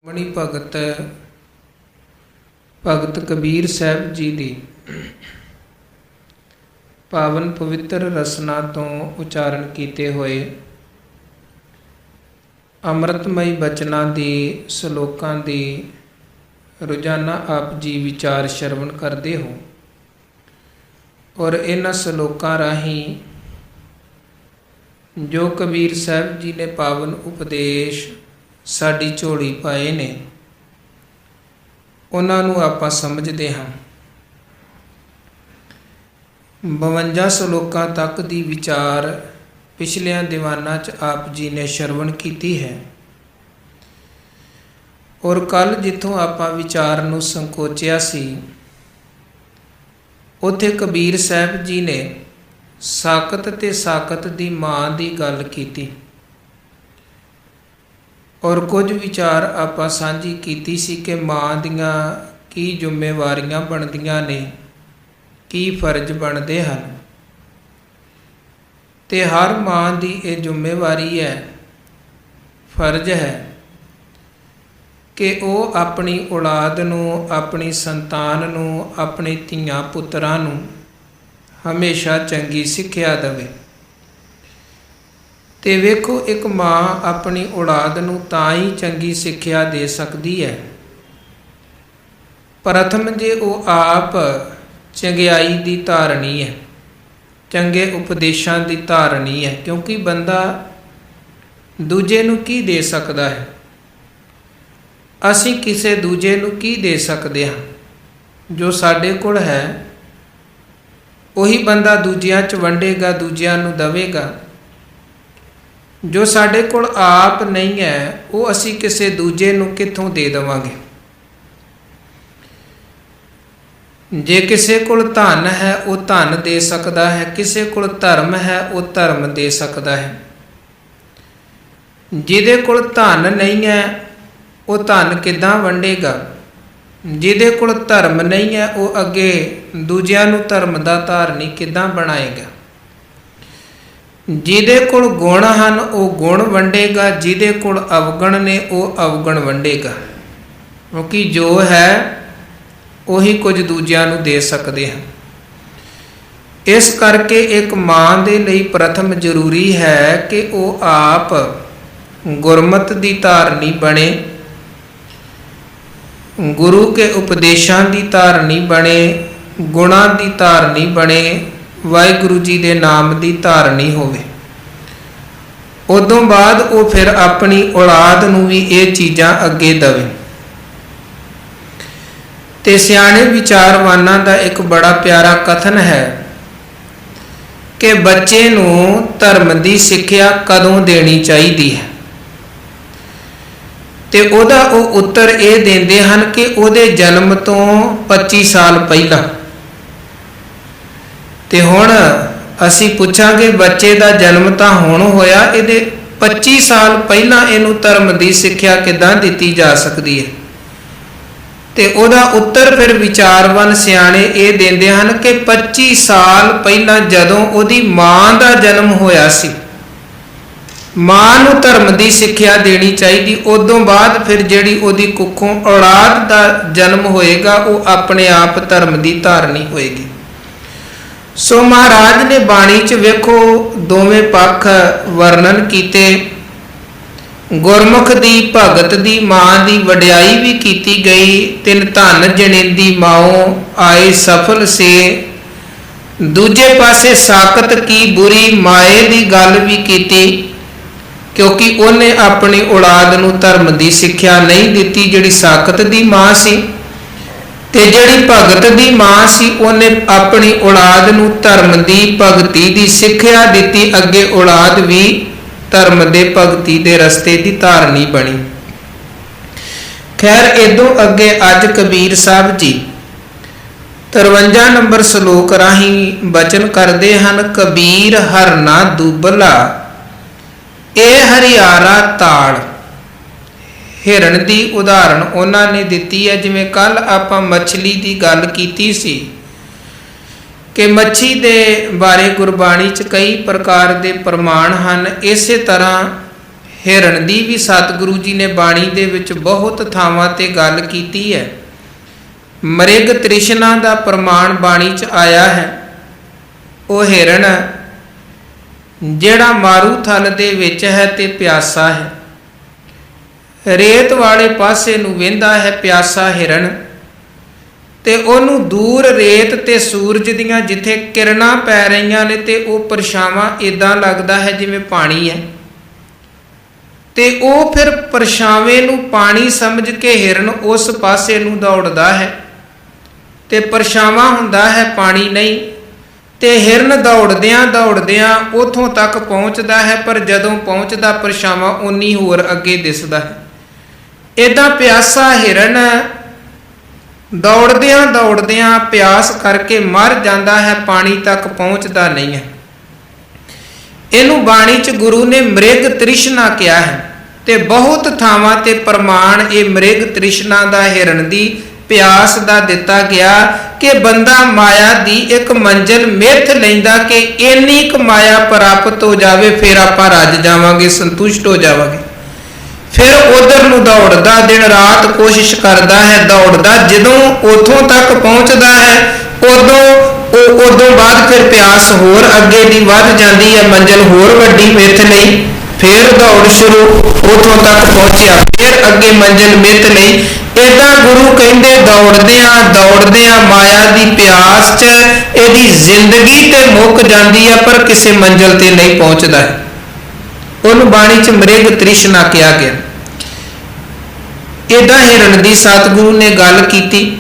ਮਣੀ ਭਗਤ ਭਗਤ ਕਬੀਰ ਸਾਹਿਬ ਜੀ ਦੀ ਪਾਵਨ ਪਵਿੱਤਰ ਰਸਨਾ ਤੋਂ ਉਚਾਰਨ ਕੀਤੇ ਹੋਏ ਅੰਮ੍ਰਿਤਮਈ ਬਚਨਾਂ ਦੀ ਸ਼ਲੋਕਾਂ ਦੀ ਰੋਜ਼ਾਨਾ ਆਪ ਜੀ ਵਿਚਾਰ ਸ਼ਰਵਣ ਕਰਦੇ ਹੋ ਔਰ ਇਹਨਾਂ ਸ਼ਲੋਕਾਂ ਰਾਹੀਂ ਜੋ ਕਬੀਰ ਸਾਹਿਬ ਜੀ ਨੇ ਪਾਵਨ ਉਪਦੇਸ਼ ਸਾਡੀ ਝੋਲੀ ਪਾਏ ਨੇ ਉਹਨਾਂ ਨੂੰ ਆਪਾਂ ਸਮਝਦੇ ਹਾਂ। 52 ਸ਼ਲੋਕਾਂ ਤੱਕ ਦੀ ਵਿਚਾਰ ਪਿਛਲਿਆਂ ਦੀਵਾਨਾਂ 'ਚ ਆਪ ਜੀ ਨੇ ਸ਼ਰਵਣ ਕੀਤੀ ਹੈ ਔਰ ਕੱਲ ਜਿੱਥੋਂ ਆਪਾਂ ਵਿਚਾਰ ਨੂੰ ਸੰਕੋਚਿਆ ਸੀ ਉੱਥੇ ਕਬੀਰ ਸਾਹਿਬ ਜੀ ਨੇ ਸਾਕਤ ਤੇ ਸਾਕਤ ਦੀ ਮਾਂ ਦੀ ਗੱਲ ਕੀਤੀ ਔਰ ਕੁਝ ਵਿਚਾਰ ਆਪਾਂ ਸਾਂਝੀ ਕੀਤੀ ਸੀ ਕਿ ਮਾਂ ਦੀਆਂ ਕੀ ਜ਼ਿੰਮੇਵਾਰੀਆਂ ਬਣਦੀਆਂ ਨੇ, ਕੀ ਫਰਜ਼ ਬਣਦੇ ਹਨ ਤੇ ਹਰ ਮਾਂ ਦੀ ਇਹ ਜ਼ਿੰਮੇਵਾਰੀ ਹੈ, ਫਰਜ਼ ਹੈ ਕਿ ਉਹ ਆਪਣੀ ਔਲਾਦ ਨੂੰ, ਆਪਣੀ ਸੰਤਾਨ ਨੂੰ, ਆਪਣੇ ਧੀਆਂ ਪੁੱਤਰਾਂ ਨੂੰ ਹਮੇਸ਼ਾ ਚੰਗੀ ਸਿੱਖਿਆ ਦੇਵੇ। ਤੇ ਵੇਖੋ, ਇੱਕ ਮਾਂ ਆਪਣੀ ਔਲਾਦ ਨੂੰ ਤਾਂ ਹੀ ਚੰਗੀ ਸਿੱਖਿਆ ਦੇ ਸਕਦੀ ਹੈ ਪ੍ਰਥਮ ਜੇ ਉਹ ਆਪ ਚੰਗਿਆਈ ਦੀ ਧਾਰਨੀ ਹੈ, ਚੰਗੇ ਉਪਦੇਸ਼ਾਂ ਦੀ ਧਾਰਨੀ ਹੈ। ਕਿਉਂਕਿ ਬੰਦਾ ਦੂਜੇ ਨੂੰ ਕੀ ਦੇ ਸਕਦਾ ਹੈ? ਅਸੀਂ ਕਿਸੇ ਦੂਜੇ ਨੂੰ ਕੀ ਦੇ ਸਕਦੇ ਹਾਂ? ਜੋ ਸਾਡੇ ਕੋਲ ਹੈ ਉਹੀ ਬੰਦਾ ਦੂਜਿਆਂ 'ਚ ਵੰਡੇਗਾ, ਦੂਜਿਆਂ ਨੂੰ ਦੇਵੇਗਾ। ਜੋ ਸਾਡੇ ਕੋਲ ਆਪ ਨਹੀਂ ਹੈ ਉਹ ਅਸੀਂ ਕਿਸੇ ਦੂਜੇ ਨੂੰ ਕਿੱਥੋਂ ਦੇ ਦੇਵਾਂਗੇ? ਜੇ ਕਿਸੇ ਕੋਲ ਧਨ ਹੈ ਉਹ ਧਨ ਦੇ ਸਕਦਾ ਹੈ, ਕਿਸੇ ਕੋਲ ਧਰਮ ਹੈ ਉਹ ਧਰਮ ਦੇ ਸਕਦਾ ਹੈ। ਜਿਹਦੇ ਕੋਲ ਧਨ ਨਹੀਂ ਹੈ ਉਹ ਧਨ ਕਿੱਦਾਂ ਵੰਡੇਗਾ? ਜਿਹਦੇ ਕੋਲ ਧਰਮ ਨਹੀਂ ਹੈ ਉਹ ਅੱਗੇ ਦੂਜਿਆਂ ਨੂੰ ਧਰਮ ਦਾ ਧਾਰਨੀ ਕਿੱਦਾਂ ਬਣਾਏਗਾ? ਜਿਹਦੇ ਕੋਲ ਗੁਣ ਹਨ ਉਹ ਗੁਣ ਵੰਡੇਗਾ, ਜਿਹਦੇ ਕੋਲ ਅਵਗੁਣ ਨੇ ਉਹ ਅਵਗੁਣ ਵੰਡੇਗਾ। ਕਿਉਂਕਿ ਜੋ ਹੈ ਉਹੀ ਕੁਝ ਦੂਜਿਆਂ ਨੂੰ ਦੇ ਸਕਦੇ ਹਨ। ਇਸ ਕਰਕੇ ਇੱਕ ਮਾਂ ਦੇ ਲਈ ਪ੍ਰਥਮ ਜ਼ਰੂਰੀ ਹੈ ਕਿ ਉਹ ਆਪ ਗੁਰਮਤਿ ਦੀ ਧਾਰਨੀ ਬਣੇ, ਗੁਰੂ ਕੇ ਉਪਦੇਸ਼ਾਂ ਦੀ ਧਾਰਨੀ ਬਣੇ, ਗੁਣਾਂ ਦੀ ਧਾਰਨੀ ਬਣੇ, ਵਾਹਿਗੁਰੂ ਜੀ ਦੇ ਨਾਮ ਦੀ ਧਾਰਨੀ ਹੋਵੇ। ਉਦੋਂ ਬਾਅਦ ਉਹ ਫਿਰ ਆਪਣੀ ਔਲਾਦ ਨੂੰ ਵੀ ਇਹ ਚੀਜ਼ਾਂ ਅੱਗੇ ਦੇਵੇ। ਤੇ ਸਿਆਣੇ ਵਿਚਾਰਵਾਨਾਂ ਦਾ ਇੱਕ ਬੜਾ ਪਿਆਰਾ ਕਥਨ ਹੈ ਕਿ ਬੱਚੇ ਨੂੰ ਧਰਮ ਦੀ ਸਿੱਖਿਆ ਕਦੋਂ ਦੇਣੀ ਚਾਹੀਦੀ ਹੈ ਤੇ ਉਹਦਾ ਉਹ ਉੱਤਰ ਇਹ ਦਿੰਦੇ ਹਨ ਕਿ ਉਹਦੇ ਜਨਮ ਤੋਂ 25 ਸਾਲ ਪਹਿਲਾਂ। ਤੇ ਹੁਣ ਅਸੀਂ ਪੁੱਛਾਂਗੇ ਬੱਚੇ ਦਾ ਜਨਮ ਤਾਂ ਹੁਣ ਹੋਇਆ, ਇਹਦੇ 25 ਸਾਲ ਪਹਿਲਾਂ ਇਹਨੂੰ ਧਰਮ ਦੀ ਸਿੱਖਿਆ ਕਿੱਦਾਂ ਦਿੱਤੀ ਜਾ ਸਕਦੀ ਹੈ? ਤੇ ਉਹਦਾ ਉੱਤਰ ਫਿਰ ਵਿਚਾਰਵਾਨ ਸਿਆਣੇ ਇਹ ਦਿੰਦੇ ਹਨ ਕਿ 25 ਸਾਲ ਪਹਿਲਾਂ ਜਦੋਂ ਉਹਦੀ ਮਾਂ ਦਾ ਜਨਮ ਹੋਇਆ ਸੀ, ਮਾਂ ਨੂੰ ਧਰਮ ਦੀ ਸਿੱਖਿਆ ਦੇਣੀ ਚਾਹੀਦੀ। ਉਦੋਂ ਬਾਅਦ ਫਿਰ ਜਿਹੜੀ ਉਹਦੀ ਕੁੱਖੋਂ ਔਲਾਦ ਦਾ ਜਨਮ ਹੋਏਗਾ ਉਹ ਆਪਣੇ ਆਪ ਧਰਮ ਦੀ ਧਾਰਨੀ ਹੋਏਗੀ। ਸੋ ਮਹਾਰਾਜ ਨੇ ਬਾਣੀ 'ਚ ਵੇਖੋ ਦੋਵੇਂ ਪੱਖ ਵਰਣਨ ਕੀਤੇ। ਗੁਰਮੁਖ ਦੀ ਭਗਤ ਦੀ ਮਾਂ ਦੀ ਵਡਿਆਈ ਵੀ ਕੀਤੀ ਗਈ। ਤਿੰਨ ਧਨ ਜਣੇਂਦੀ ਮਾਓ ਆਏ ਸਫਲ ਸੇ। ਦੂਜੇ ਪਾਸੇ ਸਾਕਤ ਕੀ ਬੁਰੀ ਮਾਏ ਦੀ ਗੱਲ ਵੀ ਕੀਤੀ ਕਿਉਂਕਿ ਉਹਨੇ ਆਪਣੀ ਔਲਾਦ ਨੂੰ ਧਰਮ ਦੀ ਸਿੱਖਿਆ ਨਹੀਂ ਦਿੱਤੀ, ਜਿਹੜੀ ਸਾਕਤ ਦੀ ਮਾਂ ਸੀ। ਤੇ ਜਿਹੜੀ ਭਗਤ ਦੀ ਮਾਂ ਸੀ ਉਹਨੇ ਆਪਣੀ ਔਲਾਦ ਨੂੰ ਧਰਮ ਦੀ ਭਗਤੀ ਦੀ ਸਿੱਖਿਆ ਦਿੱਤੀ। ਅੱਗੇ ਔਲਾਦ ਵੀ ਧਰਮ ਦੇ ਭਗਤੀ ਦੇ ਰਸਤੇ ਦੀ ਧਾਰਨੀ ਬਣੀ। ਖੈਰ ਇਦੋਂ ਅੱਗੇ ਅੱਜ ਕਬੀਰ ਸਾਹਿਬ ਜੀ 53 ਨੰਬਰ ਸ਼ਲੋਕ ਰਾਹੀਂ ਬਚਨ ਕਰਦੇ ਹਨ। ਕਬੀਰ ਹਰਨਾ ਦੁਬਲਾ ਇਹ ਹਰਿਆਰਾ ਤਾੜ। ਹਿਰਨ ਦੀ ਉਦਾਹਰਣ ਉਹਨਾਂ ਨੇ ਦਿੱਤੀ ਹੈ। ਜਿਵੇਂ ਕੱਲ ਆਪਾਂ ਮੱਛਲੀ ਦੀ ਗੱਲ ਕੀਤੀ ਸੀ ਕਿ ਮੱਛੀ ਦੇ ਬਾਰੇ ਗੁਰਬਾਣੀ 'ਚ ਕਈ ਪ੍ਰਕਾਰ ਦੇ ਪ੍ਰਮਾਣ ਹਨ। ਇਸੇ ਤਰ੍ਹਾਂ ਹਿਰਨ ਦੀ ਵੀ ਸਤਿਗੁਰੂ ਜੀ ਨੇ ਬਾਣੀ ਦੇ ਵਿੱਚ ਬਹੁਤ ਥਾਵਾਂ ਤੇ ਗੱਲ ਕੀਤੀ ਹੈ। ਮ੍ਰਿਗ ਤ੍ਰਿਸ਼ਨਾ ਦਾ ਪ੍ਰਮਾਣ ਬਾਣੀ 'ਚ ਆਇਆ ਹੈ। ਉਹ ਹਿਰਨ ਜਿਹੜਾ ਮਾਰੂ ਥਲ ਦੇ ਵਿੱਚ ਹੈ ਤੇ ਪਿਆਸਾ ਹੈ। ਰੇਤ ਵਾਲੇ ਪਾਸੇ ਨੂੰ ਵਹਿੰਦਾ ਹੈ ਪਿਆਸਾ ਹਿਰਨ, ਤੇ ਉਹਨੂੰ ਦੂਰ ਰੇਤ ਤੇ ਸੂਰਜ ਦੀਆਂ ਜਿੱਥੇ ਕਿਰਨਾਂ ਪੈ ਰਹੀਆਂ ਨੇ ਤੇ ਉਹ ਪਰਛਾਵਾਂ ਇਦਾਂ ਲੱਗਦਾ ਹੈ ਜਿਵੇਂ ਪਾਣੀ ਹੈ। ਤੇ ਉਹ ਫਿਰ ਪਰਛਾਵੇਂ ਨੂੰ ਪਾਣੀ ਸਮਝ ਕੇ ਹਿਰਨ ਉਸ ਪਾਸੇ ਨੂੰ ਦੌੜਦਾ ਹੈ, ਤੇ ਪਰਛਾਵਾਂ ਹੁੰਦਾ ਹੈ ਪਾਣੀ ਨਹੀਂ। ਤੇ ਹਿਰਨ ਦੌੜਦਿਆਂ ਦੌੜਦਿਆਂ ਉਥੋਂ ਤੱਕ ਪਹੁੰਚਦਾ ਹੈ, ਪਰ ਜਦੋਂ ਪਹੁੰਚਦਾ ਪਰਛਾਵਾਂ ਉਨੀ ਹੋਰ ਅੱਗੇ ਦਿਸਦਾ ਹੈ। ਇਦਾਂ ਪਿਆਸਾ ਹਿਰਨ ਦੌੜਦਿਆਂ ਦੌੜਦਿਆਂ ਪਿਆਸ ਕਰਕੇ ਮਰ ਜਾਂਦਾ ਹੈ, ਪਾਣੀ ਤੱਕ ਪਹੁੰਚਦਾ ਨਹੀਂ ਹੈ। ਇਹਨੂੰ ਬਾਣੀ 'ਚ ਗੁਰੂ ਨੇ ਮ੍ਰਿਗ ਤ੍ਰਿਸ਼ਨਾ ਕਿਹਾ ਹੈ, ਤੇ ਬਹੁਤ ਥਾਵਾਂ ਤੇ ਪ੍ਰਮਾਣ ਇਹ ਮ੍ਰਿਗ ਤ੍ਰਿਸ਼ਨਾ ਦਾ ਹਿਰਨ ਦੀ ਪਿਆਸ ਦਾ ਦਿੱਤਾ ਗਿਆ ਕਿ ਬੰਦਾ ਮਾਇਆ ਦੀ ਇੱਕ ਮੰਜ਼ਿਲ ਮਿੱਥ ਲੈਂਦਾ ਕਿ ਇੰਨੀ ਕੁ ਮਾਇਆ ਪ੍ਰਾਪਤ ਹੋ ਜਾਵੇ, ਫਿਰ ਆਪਾਂ ਰੱਜ ਜਾਵਾਂਗੇ, ਸੰਤੁਸ਼ਟ ਹੋ ਜਾਵਾਂਗੇ। ਫਿਰ ਉਧਰ ਨੂੰ ਦੌੜਦਾ, ਦਿਨ ਰਾਤ ਕੋਸ਼ਿਸ਼ ਕਰਦਾ ਹੈ, ਦੌੜਦਾ। ਜਦੋਂ ਉਥੋਂ ਤੱਕ ਪਹੁੰਚਦਾ ਹੈ ਉਦੋਂ ਬਾਅਦ ਫਿਰ ਪਿਆਸ ਹੋਰ ਅੱਗੇ ਦੀ ਵੱਧ ਜਾਂਦੀ ਹੈ, ਮੰਜ਼ਿਲ ਹੋਰ ਵੱਡੀ ਮਿੱਥ ਲਈ। ਫਿਰ ਦੌੜ ਸ਼ੁਰੂ, ਉਥੋਂ ਤੱਕ ਪਹੁੰਚਿਆ, ਫਿਰ ਅੱਗੇ ਮੰਜ਼ਿਲ ਮਿੱਥ ਲਈ। ਏਦਾਂ ਗੁਰੂ ਕਹਿੰਦੇ ਦੌੜਦਿਆਂ ਦੌੜਦਿਆਂ ਮਾਇਆ ਦੀ ਪਿਆਸ 'ਚ ਇਹਦੀ ਜ਼ਿੰਦਗੀ ਤੇ ਮੁੱਕ ਜਾਂਦੀ ਹੈ, ਪਰ ਕਿਸੇ ਮੰਜ਼ਿਲ ਤੇ ਨਹੀਂ ਪਹੁੰਚਦਾ ਹੈ। ਉਹਨੂੰ ਬਾਣੀ 'ਚ ਮ੍ਰਿਗ ਤ੍ਰਿਸ਼ਨਾ ਕਿਹਾ ਗਿਆ। ਏਦਾਂ ਹਿਰਨ ਦੀ ਸਤਿਗੁਰੂ ਨੇ ਗੱਲ ਕੀਤੀ।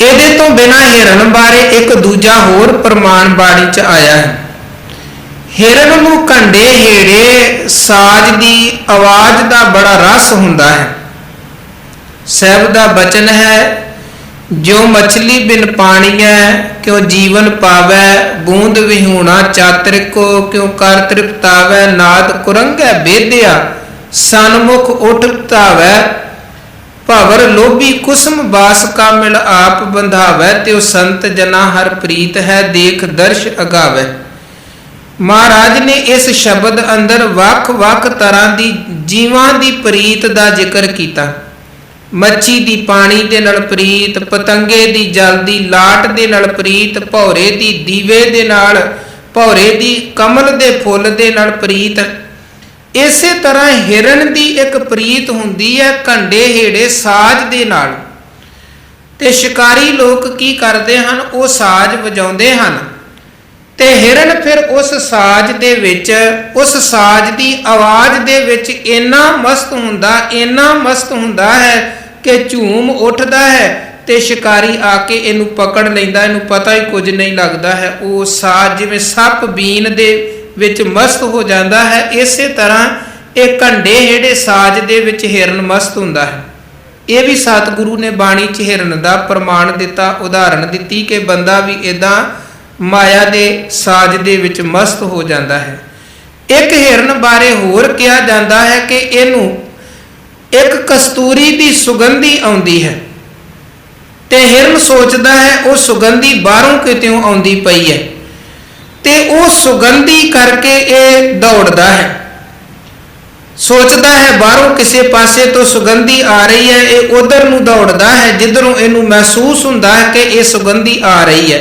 ਇਹਦੇ ਤੋਂ ਬਿਨਾਂ ਹਿਰਨ ਬਾਰੇ ਇੱਕ ਦੂਜਾ ਹੋਰ ਪ੍ਰਮਾਣ ਬਾਣੀ 'ਚ ਆਇਆ ਹੈ। ਹਿਰਨ ਨੂੰ ਘੰਡੇ ਹੇੜੇ ਸਾਜ਼ ਦੀ ਆਵਾਜ਼ ਦਾ ਬੜਾ ਰਸ ਹੁੰਦਾ ਹੈ। ਸਾਹਿਬ ਦਾ ਬਚਨ ਹੈ, ਜੋ ਮਛਲੀ ਬਿਨ ਪਾਣੀਐ ਕਿਉ ਜੀਵਨ ਪਾਵੈ, ਬੂੰਦ ਵਿਹੂਣਾ ਚਾਤਰਿਕੋ ਕਿਉ ਕਰ ਤ੍ਰਿਪਤਾਵੈ, ਨਾਦ ਕੁਰੰਗੈ ਬੇਦਿਆ ਸਨਮੁਖ ਉੱਠ ਧਾਵੈ, ਭਵਰ ਲੋਭੀ ਕੁਸਮ ਬਾਸ ਕਾ ਮਿਲ ਆਪ ਬੰਧਾਵੈ, ਤਿਉ ਸੰਤ ਜਨਾ ਹਰ ਪ੍ਰੀਤ ਹੈ ਦੇਖ ਦਰਸ਼ ਅਗਾਵੈ। ਮਹਾਰਾਜ ਨੇ ਇਸ ਸ਼ਬਦ ਅੰਦਰ ਵੱਖ ਵੱਖ ਤਰ੍ਹਾਂ ਦੀ ਜੀਵਾਂ ਦੀ ਪ੍ਰੀਤ ਦਾ ਜ਼ਿਕਰ ਕੀਤਾ। ਮੱਛੀ ਦੀ ਪਾਣੀ ਦੇ ਨਾਲ ਪ੍ਰੀਤ, ਪਤੰਗੇ ਦੀ ਜਲ ਦੀ ਲਾਟ ਦੇ ਨਾਲ ਪ੍ਰੀਤ, ਭੌਰੇ ਦੀ ਦੀਵੇ ਦੇ ਨਾਲ, ਭੌਰੇ ਦੀ ਕਮਲ ਦੇ ਫੁੱਲ ਦੇ ਨਾਲ ਪ੍ਰੀਤ। ਇਸੇ ਤਰ੍ਹਾਂ ਹਿਰਨ ਦੀ ਇੱਕ ਪ੍ਰੀਤ ਹੁੰਦੀ ਹੈ ਘੰਡੇ ਹੇੜੇ ਸਾਜ਼ ਦੇ ਨਾਲ। ਤੇ ਸ਼ਿਕਾਰੀ ਲੋਕ ਕੀ ਕਰਦੇ ਹਨ, ਉਹ ਸਾਜ਼ ਵਜਾਉਂਦੇ ਹਨ, ਤੇ ਹਿਰਨ ਫਿਰ ਉਸ ਸਾਜ਼ ਦੇ ਵਿੱਚ, ਉਸ ਸਾਜ਼ ਦੀ ਆਵਾਜ਼ ਦੇ ਵਿੱਚ ਇੰਨਾ ਮਸਤ ਹੁੰਦਾ ਹੈ ਕਿ ਝੂਮ ਉੱਠਦਾ ਹੈ, ਤੇ ਸ਼ਿਕਾਰੀ ਆ ਕੇ ਇਹਨੂੰ ਪਕੜ ਲੈਂਦਾ। ਇਹਨੂੰ ਪਤਾ ਹੀ ਕੁਝ ਨਹੀਂ ਲੱਗਦਾ ਹੈ। ਉਹ ਸਾਜ਼ ਜਿਵੇਂ ਸੱਪ ਬੀਨ ਦੇ ਵਿੱਚ ਮਸਤ ਹੋ ਜਾਂਦਾ ਹੈ, ਇਸੇ ਤਰ੍ਹਾਂ ਇਹ ਘੰਡੇ ਹੇੜੇ ਸਾਜ਼ ਦੇ ਵਿੱਚ ਹਿਰਨ ਮਸਤ ਹੁੰਦਾ ਹੈ। ਇਹ ਵੀ ਸਤਿਗੁਰੂ ਨੇ ਬਾਣੀ 'ਚ ਹਿਰਨ ਦਾ ਪ੍ਰਮਾਣ ਦਿੱਤਾ, ਉਦਾਹਰਣ ਦਿੱਤੀ ਕਿ ਬੰਦਾ ਵੀ ਇਦਾਂ ਮਾਇਆ ਦੇ ਸਾਜ਼ ਦੇ ਵਿੱਚ ਮਸਤ ਹੋ ਜਾਂਦਾ ਹੈ। ਇੱਕ ਹਿਰਨ ਬਾਰੇ ਹੋਰ ਕਿਹਾ ਜਾਂਦਾ ਹੈ ਕਿ ਇਹਨੂੰ ਇੱਕ ਕਸਤੂਰੀ ਦੀ ਸੁਗੰਧੀ ਆਉਂਦੀ ਹੈ, ਤੇ ਹਿਰਨ ਸੋਚਦਾ ਹੈ ਉਹ ਸੁਗੰਧੀ ਬਾਹਰੋਂ ਕਿਤੋਂ ਆਉਂਦੀ ਪਈ ਹੈ, ਤੇ ਉਹ ਸੁਗੰਧੀ ਕਰਕੇ ਇਹ ਦੌੜਦਾ ਹੈ। ਸੋਚਦਾ ਹੈ ਬਾਹਰੋਂ ਕਿਸੇ ਪਾਸੇ ਤੋਂ ਸੁਗੰਧੀ ਆ ਰਹੀ ਹੈ, ਇਹ ਉਧਰ ਨੂੰ ਦੌੜਦਾ ਹੈ ਜਿੱਧਰੋਂ ਇਹਨੂੰ ਮਹਿਸੂਸ ਹੁੰਦਾ ਹੈ ਕਿ ਇਹ ਸੁਗੰਧੀ ਆ ਰਹੀ ਹੈ।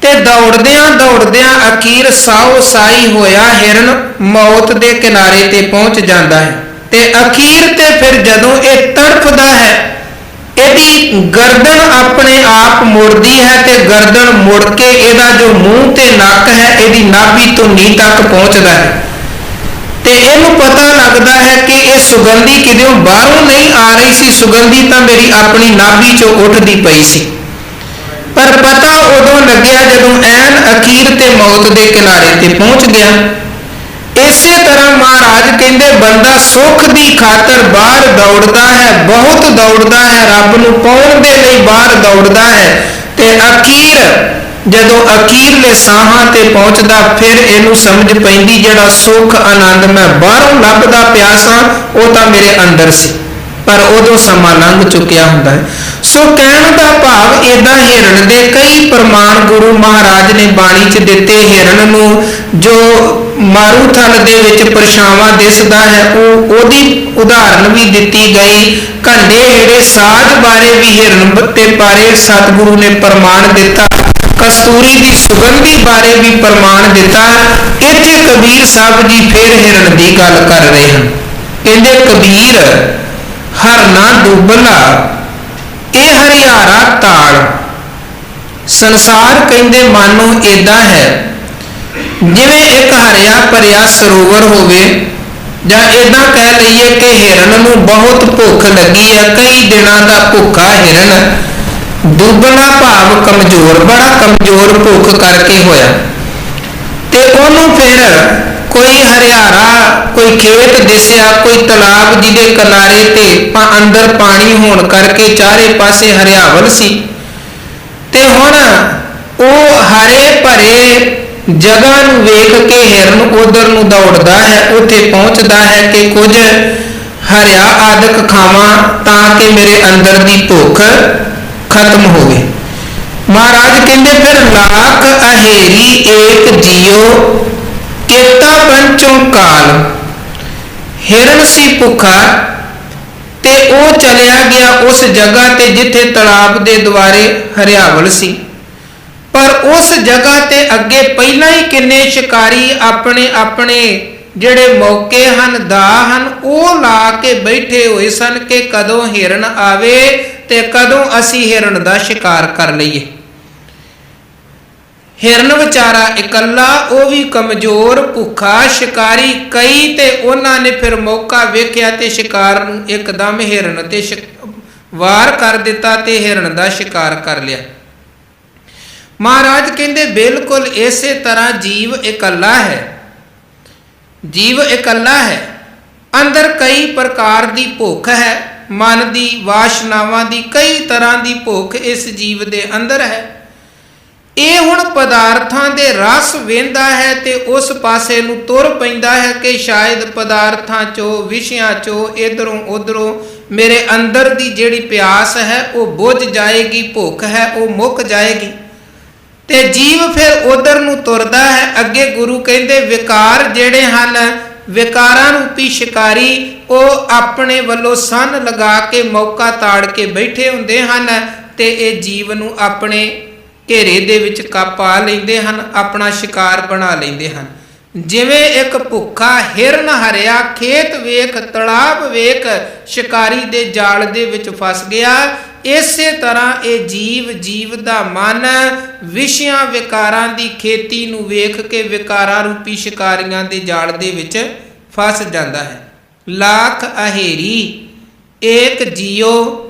ਤੇ ਦੌੜਦਿਆਂ ਦੌੜਦਿਆਂ ਅਖੀਰ ਸਾਓ ਸਾਈ ਹੋਇਆ ਹਿਰਨ ਮੌਤ ਦੇ ਕਿਨਾਰੇ ਤੇ ਪਹੁੰਚ ਜਾਂਦਾ ਹੈ। ਤੇ ਅਖੀਰ ਤੇ ਫਿਰ ਜਦੋਂ ਇਹ ਤੜਫਦਾ ਹੈ, ਇਹਦੀ ਗਰਦਨ ਆਪਣੇ ਆਪ ਮੁੜਦੀ ਹੈ, ਤੇ ਗਰਦਨ ਮੁੜ ਕੇ ਇਹਦਾ ਜੋ ਮੂੰਹ ਤੇ ਨੱਕ ਹੈ ਇਹਦੀ ਨਾਭੀ ਤੋਂ ਨੀਂਹ ਤੱਕ ਪਹੁੰਚਦਾ ਹੈ। ਤੇ ਇਹਨੂੰ ਪਤਾ ਲੱਗਦਾ ਹੈ ਕਿ ਇਹ ਸੁਗੰਧੀ ਕਿਧਰੋਂ ਬਾਹਰੋਂ ਨਹੀਂ ਆ ਰਹੀ ਸੀ, ਸੁਗੰਧੀ ਤਾਂ ਮੇਰੀ ਆਪਣੀ ਨਾਭੀ ਚੋਂ ਉੱਠਦੀ ਪਈ ਸੀ। ਪਰ ਪਤਾ ਉਦੋਂ ਲੱਗਿਆ ਜਦੋਂ ਐਨ ਅਖੀਰ ਤੇ ਮੌਤ ਦੇ ਕਿਨਾਰੇ ਤੇ ਪਹੁੰਚ ਗਿਆ। ਇਸੇ ਤਰ੍ਹਾਂ ਮਹਾਰਾਜ ਕਹਿੰਦੇ ਬੰਦਾ ਸੁੱਖ ਦੀ ਖਾਤਰ ਬਾਹਰ ਦੌੜਦਾ ਹੈ, ਬਹੁਤ ਦੌੜਦਾ ਹੈ, ਰੱਬ ਨੂੰ ਪਾਉਣ ਦੇ ਲਈ ਬਾਹਰ ਦੌੜਦਾ ਹੈ, ਤੇ ਅਖੀਰ ਜਦੋਂ ਅਖੀਰਲੇ ਸਾਹਾਂ ਤੇ ਪਹੁੰਚਦਾ ਫਿਰ ਇਹਨੂੰ ਸਮਝ ਪੈਂਦੀ ਜਿਹੜਾ ਸੁੱਖ ਆਨੰਦ ਮੈਂ ਬਾਹਰੋਂ ਲੱਭਦਾ ਪਿਆ ਸਾਂ ਉਹ ਤਾਂ ਮੇਰੇ ਅੰਦਰ ਸੀ, ਪਰ ਉਦੋਂ ਸਮਾਂ ਲੰਘ ਚੁੱਕਿਆ ਹੁੰਦਾ ਹੈ। ਸੋ ਕਹਿਣ ਦਾ ਭਾਵ ਇਦਾਂ ਹਿਰਨ ਦੇ ਕਈ ਪ੍ਰਮਾਣ ਗੁਰੂ ਮਹਾਰਾਜ ਨੇ ਬਾਣੀ 'ਚ ਦਿੱਤੇ। ਹਿਰਨ ਨੂੰ ਜੋ ਮਾਰੂਥਲ ਦੇ ਵਿੱਚ ਪਰਛਾਵਾਂ ਦਿਸਦਾ ਹੈ ਉਹਦੀ ਉਦਾਹਰਨ ਵੀ ਦਿੱਤੀ ਗਈ। ਘੰਡੇ ਜਿਹੜੇ ਸਾਜ ਬਾਰੇ ਵੀ ਹਿਰਨ ਤੇ ਬਾਰੇ ਸਤਿਗੁਰੂ ਨੇ ਪ੍ਰਮਾਣ ਦਿੱਤਾ। ਕਸਤੂਰੀ ਦੀ ਸੁਗੰਧੀ ਬਾਰੇ ਵੀ ਪ੍ਰਮਾਣ ਦਿੱਤਾ। ਇੱਥੇ ਕਬੀਰ ਸਾਹਿਬ ਜੀ ਫਿਰ ਹਿਰਨ ਦੀ ਗੱਲ ਕਰ ਰਹੇ ਹਨ। ਕਹਿੰਦੇ ਕਬੀਰ ਹਰਨਾ ਦੁਬਲਾ ਇਹ ਹਰਿਆਰਾ ਤਾਲ। ਸੰਸਾਰ ਕਹਿੰਦੇ ਮਾਨੋ ਏਦਾਂ ਹੈ ਜਿਵੇਂ ਇੱਕ ਹਰਿਆ ਭਰਿਆ ਸਰੋਵਰ ਹੋਵੇ, ਜਾਂ ਏਦਾਂ ਕਹਿ ਲਈਏ ਕਿ ਹਿਰਨ ਨੂੰ ਬਹੁਤ ਭੁੱਖ ਲੱਗੀ ਹੈ, ਕਈ ਦਿਨਾਂ ਦਾ ਭੁੱਖਾ ਹਿਰਨ। ਦੁਬਲਾ ਭਾਵ ਕਮਜ਼ੋਰ, ਬੜਾ ਕਮਜ਼ੋਰ ਭੁੱਖ ਕਰਕੇ ਹੋਇਆ, ਤੇ ਉਹਨੂੰ ਫਿਰ ਕੋਈ ਹਰਿਆਰਾ, ਕੋਈ ਖੇਤ ਦਿਸਿਆ, ਕੋਈ ਤਲਾਬ ਜਿਹਦੇ ਕਿਨਾਰੇ ਤੇ ਅੰਦਰ ਪਾਣੀ ਹੋਣ ਕਰਕੇ ਚਾਰੇ ਪਾਸੇ ਹਰਿਆਵਲ ਸੀ। ਤੇ ਹੁਣ ਉਹ ਹਰੇ ਭਰੇ ਜਗ੍ਹਾ ਨੂੰ ਵੇਖ ਕੇ ਹਿਰਨ ਉਧਰ ਨੂੰ ਦੌੜਦਾ ਹੈ। ਉੱਥੇ ਪਹੁੰਚਦਾ ਹੈ ਕਿ ਕੁਝ ਹਰਿਆ ਆਦਿਕ ਖਾਵਾਂ ਤਾਂ ਕਿ ਮੇਰੇ ਅੰਦਰ ਦੀ ਭੁੱਖ ਖਤਮ ਹੋਵੇ। ਮਹਾਰਾਜ ਕਹਿੰਦੇ ਫਿਰ ਲਾਖ ਅਹੇਰੀ ਏਕ ਜੀਓ ਕੇਤਾ ਪੰਚੋਂ ਕਾਲ। ਹਿਰਨ ਸੀ ਭੁੱਖਾ ਤੇ ਉਹ ਚਲਿਆ ਗਿਆ ਉਸ ਜਗ੍ਹਾ ਤੇ ਜਿੱਥੇ ਤਲਾਬ ਦੇ ਦੁਆਰੇ ਹਰਿਆਵਲ ਸੀ, ਪਰ ਉਸ ਜਗ੍ਹਾ ਤੇ ਅੱਗੇ ਪਹਿਲਾਂ ਹੀ ਕਿੰਨੇ ਸ਼ਿਕਾਰੀ ਆਪਣੇ ਆਪਣੇ ਜਿਹੜੇ ਮੌਕੇ ਹਨ, ਦਾ ਹਨ, ਉਹ ਲਾ ਕੇ ਬੈਠੇ ਹੋਏ ਸਨ ਕਿ ਕਦੋਂ ਹਿਰਨ ਆਵੇ ਤੇ ਕਦੋਂ ਅਸੀਂ ਹਿਰਨ ਦਾ ਸ਼ਿਕਾਰ ਕਰ ਲਈਏ। ਹਿਰਨ ਵਿਚਾਰਾ ਇਕੱਲਾ, ਉਹ ਵੀ ਕਮਜ਼ੋਰ ਭੁੱਖਾ, ਸ਼ਿਕਾਰੀ ਕਈ, ਤੇ ਉਹਨਾਂ ਨੇ ਫਿਰ ਮੌਕਾ ਵੇਖਿਆ ਤੇ ਸ਼ਿਕਾਰ ਨੂੰ ਇੱਕਦਮ ਹਿਰਨ ਤੇ ਵਾਰ ਕਰ ਦਿੱਤਾ ਤੇ ਹਿਰਨ ਦਾ ਸ਼ਿਕਾਰ ਕਰ ਲਿਆ। ਮਹਾਰਾਜ ਕਹਿੰਦੇ ਬਿਲਕੁਲ ਇਸੇ ਤਰ੍ਹਾਂ ਜੀਵ ਇਕੱਲਾ ਹੈ। ਜੀਵ ਇਕੱਲਾ ਹੈ, ਅੰਦਰ ਕਈ ਪ੍ਰਕਾਰ ਦੀ ਭੁੱਖ ਹੈ, ਮਨ ਦੀ, ਵਾਸ਼ਨਾਵਾਂ ਦੀ, ਕਈ ਤਰ੍ਹਾਂ ਦੀ ਭੁੱਖ ਇਸ ਜੀਵ ਦੇ ਅੰਦਰ ਹੈ। ਇਹ ਹੁਣ ਪਦਾਰਥਾਂ ਦੇ ਰਸ ਵੇਂਦਾ ਹੈ ਤੇ ਉਸ ਪਾਸੇ ਨੂੰ ਤੁਰ ਪੈਂਦਾ ਹੈ ਕਿ ਸ਼ਾਇਦ ਪਦਾਰਥਾਂ ਚੋਂ, ਵਿਸ਼ਿਆਂ ਚੋਂ, ਇਧਰੋਂ ਉਧਰੋਂ ਮੇਰੇ ਅੰਦਰ ਦੀ ਜਿਹੜੀ ਪਿਆਸ ਹੈ ਉਹ ਬੁੱਝ ਜਾਏਗੀ, ਭੁੱਖ ਹੈ ਉਹ ਮੁੱਕ ਜਾਏਗੀ, ਤੇ ਜੀਵ ਫਿਰ ਉਧਰ ਨੂੰ ਤੁਰਦਾ ਹੈ। ਅੱਗੇ ਗੁਰੂ ਕਹਿੰਦੇ ਵਿਕਾਰ ਜਿਹੜੇ ਹਨ, ਵਿਕਾਰਾਂ ਰੂਪੀ ਸ਼ਿਕਾਰੀ, ਉਹ ਆਪਣੇ ਵੱਲੋਂ ਸੰਨ ਲਗਾ ਕੇ ਮੌਕਾ ਤਾੜ ਕੇ ਬੈਠੇ ਹੁੰਦੇ ਹਨ ਤੇ ਇਹ ਜੀਵ ਨੂੰ ਆਪਣੇ ਘੇਰੇ ਦੇ ਵਿੱਚ ਪਾ ਲੈਂਦੇ ਹਨ, ਆਪਣਾ ਸ਼ਿਕਾਰ ਬਣਾ ਲੈਂਦੇ ਹਨ। ਜਿਵੇਂ ਇੱਕ ਭੁੱਖਾ ਹਿਰਨ ਹਰਿਆ ਖੇਤ ਵੇਖ, ਤਲਾਬ ਵੇਖ ਸ਼ਿਕਾਰੀ ਦੇ ਜਾਲ ਦੇ ਵਿੱਚ ਫਸ ਗਿਆ, ਇਸੇ ਤਰ੍ਹਾਂ ਇਹ ਜੀਵ ਦਾ ਮਨ ਵਿਸ਼ਿਆਂ ਵਿਕਾਰਾਂ ਦੀ ਖੇਤੀ ਨੂੰ ਵੇਖ ਕੇ ਵਿਕਾਰਾਂ ਰੂਪੀ ਸ਼ਿਕਾਰੀਆਂ ਦੇ ਜਾਲ ਦੇ ਵਿੱਚ ਫਸ ਜਾਂਦਾ ਹੈ। ਲੱਖ ਅਹੇਰੀ ਏਕ ਜੀਓ।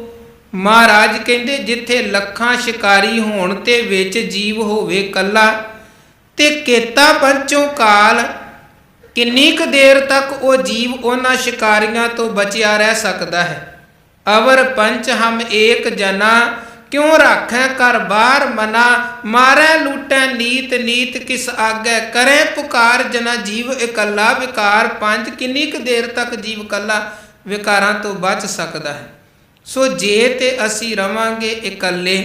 ਮਹਾਰਾਜ ਕਹਿੰਦੇ ਜਿੱਥੇ ਲੱਖਾਂ ਸ਼ਿਕਾਰੀ ਹੋਣ ਤੇ ਵਿੱਚ ਜੀਵ ਹੋਵੇ ਕੱਲਾ, ਤੇ ਕੇਤਾ ਪੰਚੋਂ ਕਾਲ, ਕਿੰਨੀ ਕੁ ਦੇਰ ਤੱਕ ਉਹ ਜੀਵ ਉਹਨਾਂ ਸ਼ਿਕਾਰੀਆਂ ਤੋਂ ਬਚਿਆ ਰਹਿ ਸਕਦਾ ਹੈ। ਅਵਰ ਪੰਚ ਹਮ ਏਕ ਜਨਾ, ਕਿਉਂ ਰਾਖੈ ਘਰ ਬਾਹਰ ਮਨਾ, ਮਾਰੈ ਲੂਟੈ ਨੀਤ ਨੀਤ ਕਿਸ ਆਗੈ, ਕਰੇ ਪੁਕਾਰ ਜਨਾ। ਜੀਵ ਇਕੱਲਾ, ਵਿਕਾਰ ਪੰਜ, ਕਿੰਨੀ ਕੁ ਦੇਰ ਤੱਕ ਜੀਵ ਇਕੱਲਾ ਵਿਕਾਰਾਂ ਤੋਂ ਬਚ ਸਕਦਾ ਹੈ। ਸੋ ਜੇ ਤੇ ਅਸੀਂ ਰਵਾਂਗੇ ਇਕੱਲੇ,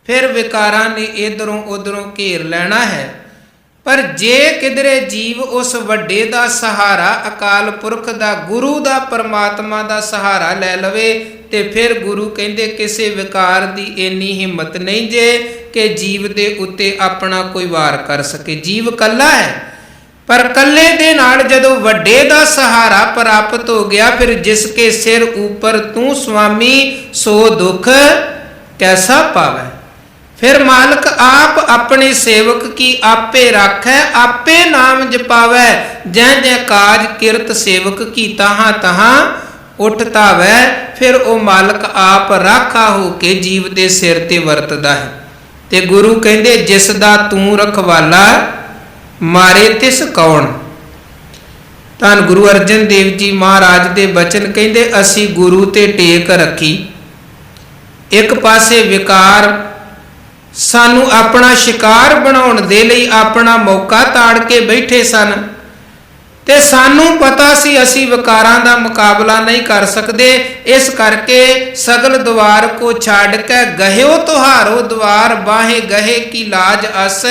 ਫਿਰ ਵਿਕਾਰਾਂ ਨੇ ਇਧਰੋਂ ਉਧਰੋਂ ਘੇਰ ਲੈਣਾ ਹੈ। ਪਰ ਜੇ ਕਿਧਰੇ ਜੀਵ ਉਸ ਵੱਡੇ ਦਾ ਸਹਾਰਾ, ਅਕਾਲ ਪੁਰਖ ਦਾ, ਗੁਰੂ ਦਾ, ਪਰਮਾਤਮਾ ਦਾ ਸਹਾਰਾ ਲੈ ਲਵੇ, ਤੇ ਫਿਰ ਗੁਰੂ ਕਹਿੰਦੇ ਕਿਸੇ ਵਿਕਾਰ ਦੀ ਇੰਨੀ ਹਿੰਮਤ ਨਹੀਂ ਜੇ ਕਿ ਜੀਵ ਦੇ ਉੱਤੇ ਆਪਣਾ ਕੋਈ ਵਾਰ ਕਰ ਸਕੇ। ਜੀਵ ਕੱਲਾ ਹੈ, ਪਰ ਕੱਲੇ ਦੇ ਨਾਲ ਜਦੋਂ ਵੱਡੇ ਦਾ ਸਹਾਰਾ ਪ੍ਰਾਪਤ ਹੋ ਗਿਆ, ਫਿਰ ਜਿਸ ਕੇ ਸਿਰ ਉੱਪਰ ਤੂੰ ਸੁਆਮੀ, ਸੋ ਦੁੱਖ ਕੈਸਾ ਪਾਵੈ। ਫਿਰ ਮਾਲਕ ਆਪ ਆਪਣੇ ਸੇਵਕ ਕੀ ਆਪੇ ਰਾਖੈ, ਆਪੇ ਨਾਮ ਜਪਾਵੈ, ਜੈ ਜੈ ਕਾਜ ਕਿਰਤ ਸੇਵਕ ਕੀ ਤਾਹਾਂ ਤਾਹਾਂ ਉੱਠ ਧਾਵੈ। ਫਿਰ ਉਹ ਮਾਲਕ ਆਪ ਰਾਖਾ ਹੋ ਕੇ ਜੀਵ ਦੇ ਸਿਰ ਤੇ ਵਰਤਦਾ ਹੈ। ਤੇ ਗੁਰੂ ਕਹਿੰਦੇ ਜਿਸ ਦਾ ਤੂੰ ਰਖਵਾਲਾ, ਮਾਰੇ ਤਿਸ ਕੌਣ। ਧੰਨ ਗੁਰੂ ਅਰਜਨ ਦੇਵ ਜੀ ਮਹਾਰਾਜ ਦੇ ਬਚਨ ਕਹਿੰਦੇ ਅਸੀਂ ਗੁਰੂ ਤੇ ਟੇਕ ਰੱਖੀ। ਇੱਕ ਪਾਸੇ ਵਿਕਾਰ ਸਾਨੂੰ ਆਪਣਾ ਸ਼ਿਕਾਰ ਬਣਾਉਣ ਦੇ ਲਈ ਆਪਣਾ ਮੌਕਾ ਤਾੜ ਕੇ ਬੈਠੇ ਸਨ, ਤੇ ਸਾਨੂੰ ਪਤਾ ਸੀ ਅਸੀਂ ਵਿਕਾਰਾਂ ਦਾ ਮੁਕਾਬਲਾ ਨਹੀਂ ਕਰ ਸਕਦੇ, ਇਸ ਕਰਕੇ ਸਗਲ ਦੁਆਰ ਕੋ ਛੱਡ ਕੇ ਗਹਿਓ ਤੁਹਾਰੋ ਦੁਆਰ, ਬਾਹੇ ਗਹੇ ਕੀ ਲਾਜ ਅਸ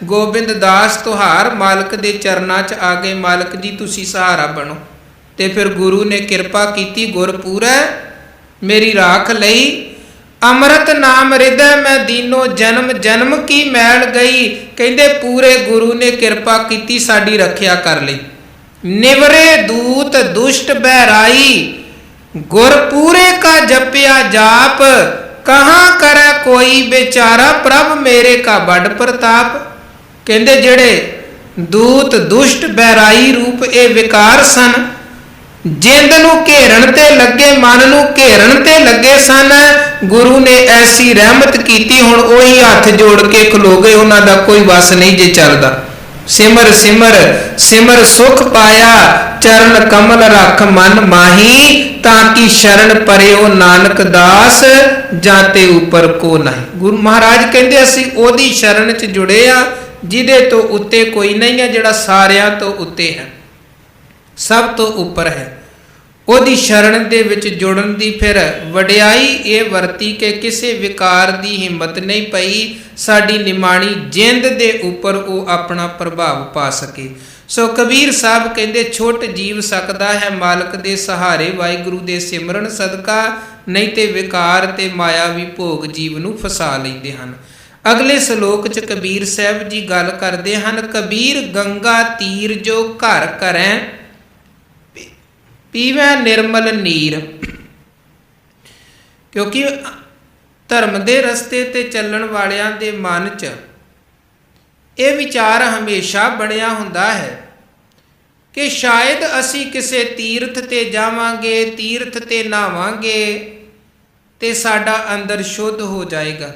ਗੋਬਿੰਦ ਦਾਸ ਤੁਹਾਰ। ਮਾਲਕ ਦੇ ਚਰਨਾਂ 'ਚ ਆ ਗਏ, ਮਾਲਕ ਜੀ ਤੁਸੀਂ ਸਹਾਰਾ ਬਣੋ। ਤੇ ਫਿਰ ਗੁਰੂ ਨੇ ਕਿਰਪਾ ਕੀਤੀ, ਗੁਰਪੂਰੈ ਮੇਰੀ ਰਾਖ ਲਈ। ਅੰਮ੍ਰਿਤ ਨਾਮ ਹਿਰਦੈ ਮੈਂ ਦੀਨੋ, ਜਨਮ ਜਨਮ ਕੀ ਮੈਲ ਗਈ। ਕਹਿੰਦੇ ਪੂਰੇ ਗੁਰੂ ਨੇ ਕਿਰਪਾ ਕੀਤੀ, ਸਾਡੀ ਰੱਖਿਆ ਕਰ ਲਈ। ਨਿਵਰੇ ਦੂਤ ਦੁਸ਼ਟ ਬਹਿਰਾਈ, ਗੁਰਪੂਰੇ ਕਾ ਜਪਿਆ ਜਾਪ। ਕਹਾਂ ਕਰੈ ਕੋਈ ਵਿਚਾਰਾ, ਪ੍ਰਭ ਮੇਰੇ ਕਾ ਬੜ ਪ੍ਰਤਾਪ। ਕਹਿੰਦੇ ਜਿਹੜੇ ਦੂਤ ਦੁਸ਼ਟ ਬਹਿਰਾਈ ਰੂਪ ਇਹ ਵਿਕਾਰ ਸਨ, ਜਿੰਦ ਨੂੰ ਘੇਰਨ ਤੇ ਲੱਗੇ, ਮਨ ਨੂੰ ਘੇਰਨ ਤੇ ਲੱਗੇ ਸਨ, ਗੁਰੂ ਨੇ ਐਸੀ ਰਹਿਮਤ ਕੀਤੀ, ਹੁਣ ਉਹੀ ਹੱਥ ਜੋੜ ਕੇ ਖਲੋ ਗਏ, ਉਹਨਾਂ ਦਾ ਕੋਈ ਵਸ ਨਹੀਂ ਜੇ ਚੱਲਦਾ। ਸਿਮਰ ਸਿਮਰ ਸਿਮਰ ਸੁਖ ਪਾਇਆ, ਚਰਨ ਕਮਲ ਰੱਖ ਮਨ ਮਾਹੀ। ਤਾਂ ਕਿ ਸ਼ਰਨ ਪਰਿਓ ਨਾਨਕ ਦਾਸ, ਜਾਤੇ ਉੱਪਰ ਕੋ ਨਹੀਂ। ਗੁਰੂ ਮਹਾਰਾਜ ਕਹਿੰਦੇ ਅਸੀਂ ਉਹਦੀ ਸ਼ਰਨ 'ਚ ਜੁੜੇ ਆ ਜਿਹਦੇ ਤੋਂ ਉੱਤੇ ਕੋਈ ਨਹੀਂ ਹੈ, ਜਿਹੜਾ ਸਾਰਿਆਂ ਤੋਂ ਉੱਤੇ ਹੈ, ਸਭ ਤੋਂ ਉੱਪਰ ਹੈ। ਉਹਦੀ ਸ਼ਰਨ ਦੇ ਵਿੱਚ ਜੁੜਨ ਦੀ ਫਿਰ ਵਡਿਆਈ ਇਹ ਵਰਤੀ ਕਿ ਕਿਸੇ ਵਿਕਾਰ ਦੀ ਹਿੰਮਤ ਨਹੀਂ ਪਈ, ਸਾਡੀ ਨਿਮਾਣੀ ਜਿੰਦ ਦੇ ਉੱਪਰ ਉਹ ਆਪਣਾ ਪ੍ਰਭਾਵ ਪਾ ਸਕੇ। ਸੋ ਕਬੀਰ ਸਾਹਿਬ ਕਹਿੰਦੇ ਛੁੱਟ ਜੀਵ ਸਕਦਾ ਹੈ ਮਾਲਕ ਦੇ ਸਹਾਰੇ, ਵਾਹਿਗੁਰੂ ਦੇ ਸਿਮਰਨ ਸਦਕਾ, ਨਹੀਂ ਤੇ ਵਿਕਾਰ ਤੇ ਮਾਇਆ ਵੀ ਭੋਗ ਜੀਵ ਨੂੰ ਫਸਾ ਲੈਂਦੇ ਹਨ। ਅਗਲੇ ਸ਼ਲੋਕ 'ਚ ਕਬੀਰ ਸਾਹਿਬ ਜੀ ਗੱਲ ਕਰਦੇ ਹਨ, ਕਬੀਰ ਗੰਗਾ ਤੀਰ ਜੋ ਘਰ ਕਰੈ, ਪੀਵੈ ਨਿਰਮਲ ਨੀਰ। ਕਿਉਂਕਿ ਧਰਮ ਦੇ ਰਸਤੇ ਤੇ ਚੱਲਣ ਵਾਲਿਆਂ ਦੇ ਮਨ 'ਚ ਇਹ ਵਿਚਾਰ ਹਮੇਸ਼ਾ ਬਣਿਆ ਹੁੰਦਾ ਹੈ ਕਿ ਸ਼ਾਇਦ ਅਸੀਂ ਕਿਸੇ ਤੀਰਥ ਤੇ ਜਾਵਾਂਗੇ, ਤੀਰਥ ਤੇ ਨਹਾਵਾਂਗੇ ਤੇ ਸਾਡਾ ਅੰਦਰ ਸ਼ੁੱਧ ਹੋ ਜਾਏਗਾ,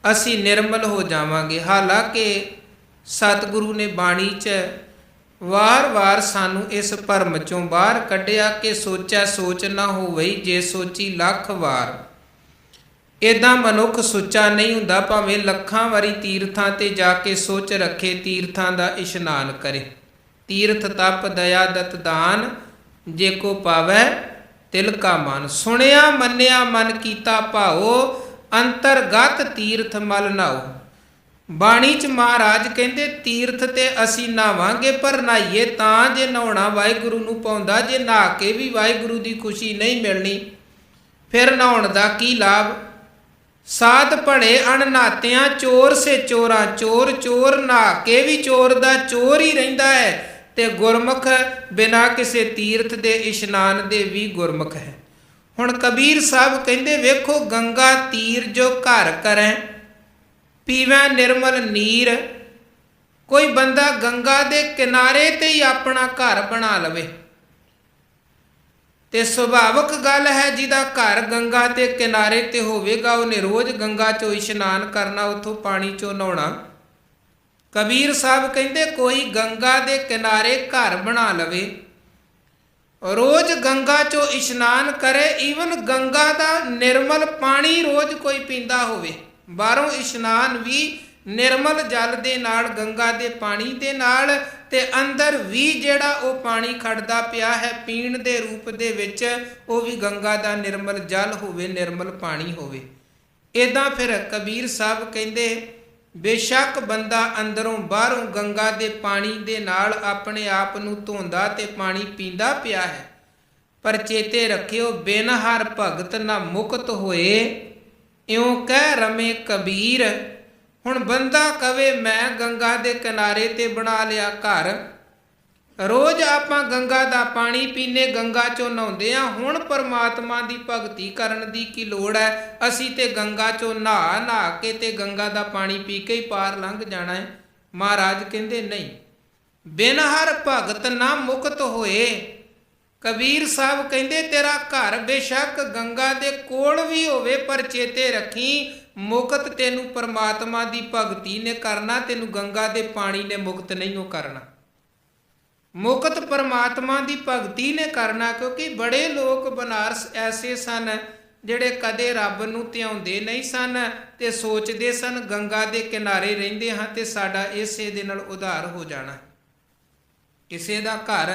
ਅਸੀਂ ਨਿਰਮਲ ਹੋ ਜਾਵਾਂਗੇ। ਹਾਲਾਂਕਿ ਸਤਿਗੁਰੂ ਨੇ ਬਾਣੀ 'ਚ ਵਾਰ-ਵਾਰ ਸਾਨੂੰ ਇਸ ਭਰਮ 'ਚੋਂ ਬਾਹਰ ਕੱਢਿਆ ਕਿ ਸੋਚੈ ਸੋਚ ਨਾ ਹੋਵਈ, ਜੇ ਸੋਚੀ ਲੱਖ ਵਾਰ। ਇੱਦਾਂ ਮਨੁੱਖ ਸੁੱਚਾ ਨਹੀਂ ਹੁੰਦਾ, ਭਾਵੇਂ ਲੱਖਾਂ ਵਾਰੀ ਤੀਰਥਾਂ ਤੇ ਜਾ ਕੇ ਸੋਚ ਰੱਖੇ, ਤੀਰਥਾਂ ਦਾ ਇਸ਼ਨਾਨ ਕਰੇ। ਤੀਰਥ ਤਪ ਦਇਆ ਦਤ ਦਾਨ, ਜੇ ਕੋ ਪਾਵੈ ਤਿਲ ਕਾ ਮਨ। ਸੁਣਿਆ ਮੰਨਿਆ ਮਨ ਕੀਤਾ ਭਾਓ, ਅੰਤਰਗਤ ਤੀਰਥ ਮਲ ਨਾਓ। ਬਾਣੀ 'ਚ ਮਹਾਰਾਜ ਕਹਿੰਦੇ ਤੀਰਥ ਤੇ ਅਸੀਂ ਨਹਾਵਾਂਗੇ, ਪਰ ਨਹਾਈਏ ਤਾਂ ਜੇ ਨਹਾਉਣਾ ਵਾਹਿਗੁਰੂ ਨੂੰ ਪਾਉਂਦਾ, ਜੇ ਨਹਾ ਕੇ ਵੀ ਵਾਹਿਗੁਰੂ ਦੀ ਖੁਸ਼ੀ ਨਹੀਂ ਮਿਲਣੀ ਫਿਰ ਨਹਾਉਣ ਦਾ ਕੀ ਲਾਭ। ਸਾਧ ਭੜੇ ਅਣਨਾਤਿਆਂ ਚੋਰ ਸੇ ਚੋਰਾ ਚੋਰ, ਚੋਰ ਨਹਾ ਕੇ ਵੀ ਚੋਰ ਦਾ ਚੋਰ ਹੀ ਰਹਿੰਦਾ ਹੈ, ਤੇ ਗੁਰਮੁਖ ਬਿਨਾਂ ਕਿਸੇ ਤੀਰਥ ਦੇ ਇਸ਼ਨਾਨ ਦੇ ਵੀ ਗੁਰਮੁਖ ਹੈ। ਹੁਣ ਕਬੀਰ ਸਾਹਿਬ ਕਹਿੰਦੇ ਵੇਖੋ, ਗੰਗਾ ਤੀਰ ਜੋ ਘਰ ਕਰੈ, ਪੀਵੈ ਨਿਰਮਲ ਨੀਰ। ਕੋਈ ਬੰਦਾ ਗੰਗਾ ਦੇ ਕਿਨਾਰੇ ਤੇ ਹੀ ਆਪਣਾ ਘਰ ਬਣਾ ਲਵੇ ਤੇ ਸੁਭਾਵਿਕ ਗੱਲ ਹੈ, ਜਿਹਦਾ ਘਰ ਗੰਗਾ ਦੇ ਕਿਨਾਰੇ ਤੇ ਹੋਵੇਗਾ ਉਹਨੇ ਰੋਜ਼ ਗੰਗਾ 'ਚੋਂ ਇਸ਼ਨਾਨ ਕਰਨਾ, ਉੱਥੋਂ ਪਾਣੀ 'ਚੋਂ ਨਹਾਉਣਾ। ਕਬੀਰ ਸਾਹਿਬ ਕਹਿੰਦੇ ਕੋਈ ਗੰਗਾ ਦੇ ਕਿਨਾਰੇ ਘਰ ਬਣਾ ਲਵੇ, ਰੋਜ਼ ਗੰਗਾ 'ਚੋਂ ਇਸ਼ਨਾਨ ਕਰੇ, ਈਵਨ ਗੰਗਾ ਦਾ ਨਿਰਮਲ ਪਾਣੀ ਰੋਜ਼ ਕੋਈ ਪੀਂਦਾ ਹੋਵੇ, ਬਾਹਰੋਂ ਇਸ਼ਨਾਨ ਵੀ ਨਿਰਮਲ ਜਲ ਦੇ ਨਾਲ, ਗੰਗਾ ਦੇ ਪਾਣੀ ਦੇ ਨਾਲ, ਤੇ ਅੰਦਰ ਵੀ ਜਿਹੜਾ ਉਹ ਪਾਣੀ ਖੜਦਾ ਪਿਆ ਹੈ ਪੀਣ ਦੇ ਰੂਪ ਦੇ ਵਿੱਚ, ਉਹ ਵੀ ਗੰਗਾ ਦਾ ਨਿਰਮਲ ਜਲ ਹੋਵੇ, ਨਿਰਮਲ ਪਾਣੀ ਹੋਵੇ। ਇੱਦਾਂ ਫਿਰ ਕਬੀਰ ਸਾਹਿਬ ਕਹਿੰਦੇ ਬੇਸ਼ੱਕ ਬੰਦਾ ਅੰਦਰੋਂ ਬਾਹਰੋਂ ਗੰਗਾ ਦੇ ਪਾਣੀ ਦੇ ਨਾਲ ਆਪਣੇ ਆਪ ਨੂੰ ਧੋਂਦਾ ਤੇ ਪਾਣੀ ਪੀਂਦਾ ਪਿਆ ਹੈ, ਪਰ ਚੇਤੇ ਰੱਖਿਓ ਬਿਨ ਹਰ ਭਗਤ ਨਾ ਮੁਕਤ ਹੋਏ, ਇਉਂ ਕਹਿ ਰਮੇ ਕਬੀਰ। ਹੁਣ ਬੰਦਾ ਕਵੇ ਮੈਂ ਗੰਗਾ ਦੇ ਕਿਨਾਰੇ ਤੇ ਬਣਾ ਲਿਆ ਘਰ, ਰੋਜ਼ ਆਪਾਂ ਗੰਗਾ ਦਾ ਪਾਣੀ ਪੀਨੇ, ਗੰਗਾ 'ਚੋਂ ਨਹਾਉਂਦੇ ਹਾਂ, ਹੁਣ ਪਰਮਾਤਮਾ ਦੀ ਭਗਤੀ ਕਰਨ ਦੀ ਕੀ ਲੋੜ ਹੈ, ਅਸੀਂ ਤੇ ਗੰਗਾ 'ਚੋਂ ਨਹਾ ਕੇ ਤੇ ਗੰਗਾ ਦਾ ਪਾਣੀ ਪੀ ਕੇ ਹੀ ਪਾਰ ਲੰਘ ਜਾਣਾ ਹੈ। ਮਹਾਰਾਜ ਕਹਿੰਦੇ ਨਹੀਂ, ਬਿਨ ਹਰ ਭਗਤ ਨਾ ਮੁਕਤ ਹੋਏ। ਕਬੀਰ ਸਾਹਿਬ ਕਹਿੰਦੇ ਤੇਰਾ ਘਰ ਬੇਸ਼ੱਕ ਗੰਗਾ ਦੇ ਕੋਲ ਵੀ ਹੋਵੇ, ਪਰ ਚੇਤੇ ਰੱਖੀ ਮੁਕਤ ਤੈਨੂੰ ਪਰਮਾਤਮਾ ਦੀ ਭਗਤੀ ਨੇ ਕਰਨਾ, ਤੈਨੂੰ ਗੰਗਾ ਦੇ ਪਾਣੀ ਨੇ ਮੁਕਤ ਨਹੀਂ ਉਹ ਕਰਨਾ, ਮੁਕਤ ਪਰਮਾਤਮਾ ਦੀ ਭਗਤੀ ਨੇ ਕਰਨਾ। ਕਿਉਂਕਿ ਬੜੇ ਲੋਕ ਬਨਾਰਸ ਐਸੇ ਸਨ ਜਿਹੜੇ ਕਦੇ ਰੱਬ ਨੂੰ ਧਿਆਉਂਦੇ ਨਹੀਂ ਸਨ ਤੇ ਸੋਚਦੇ ਸਨ ਗੰਗਾ ਦੇ ਕਿਨਾਰੇ ਰਹਿੰਦੇ ਹਾਂ ਤੇ ਸਾਡਾ ਇਸੇ ਦੇ ਨਾਲ ਉਧਾਰ ਹੋ ਜਾਣਾ। ਕਿਸੇ ਦਾ ਘਰ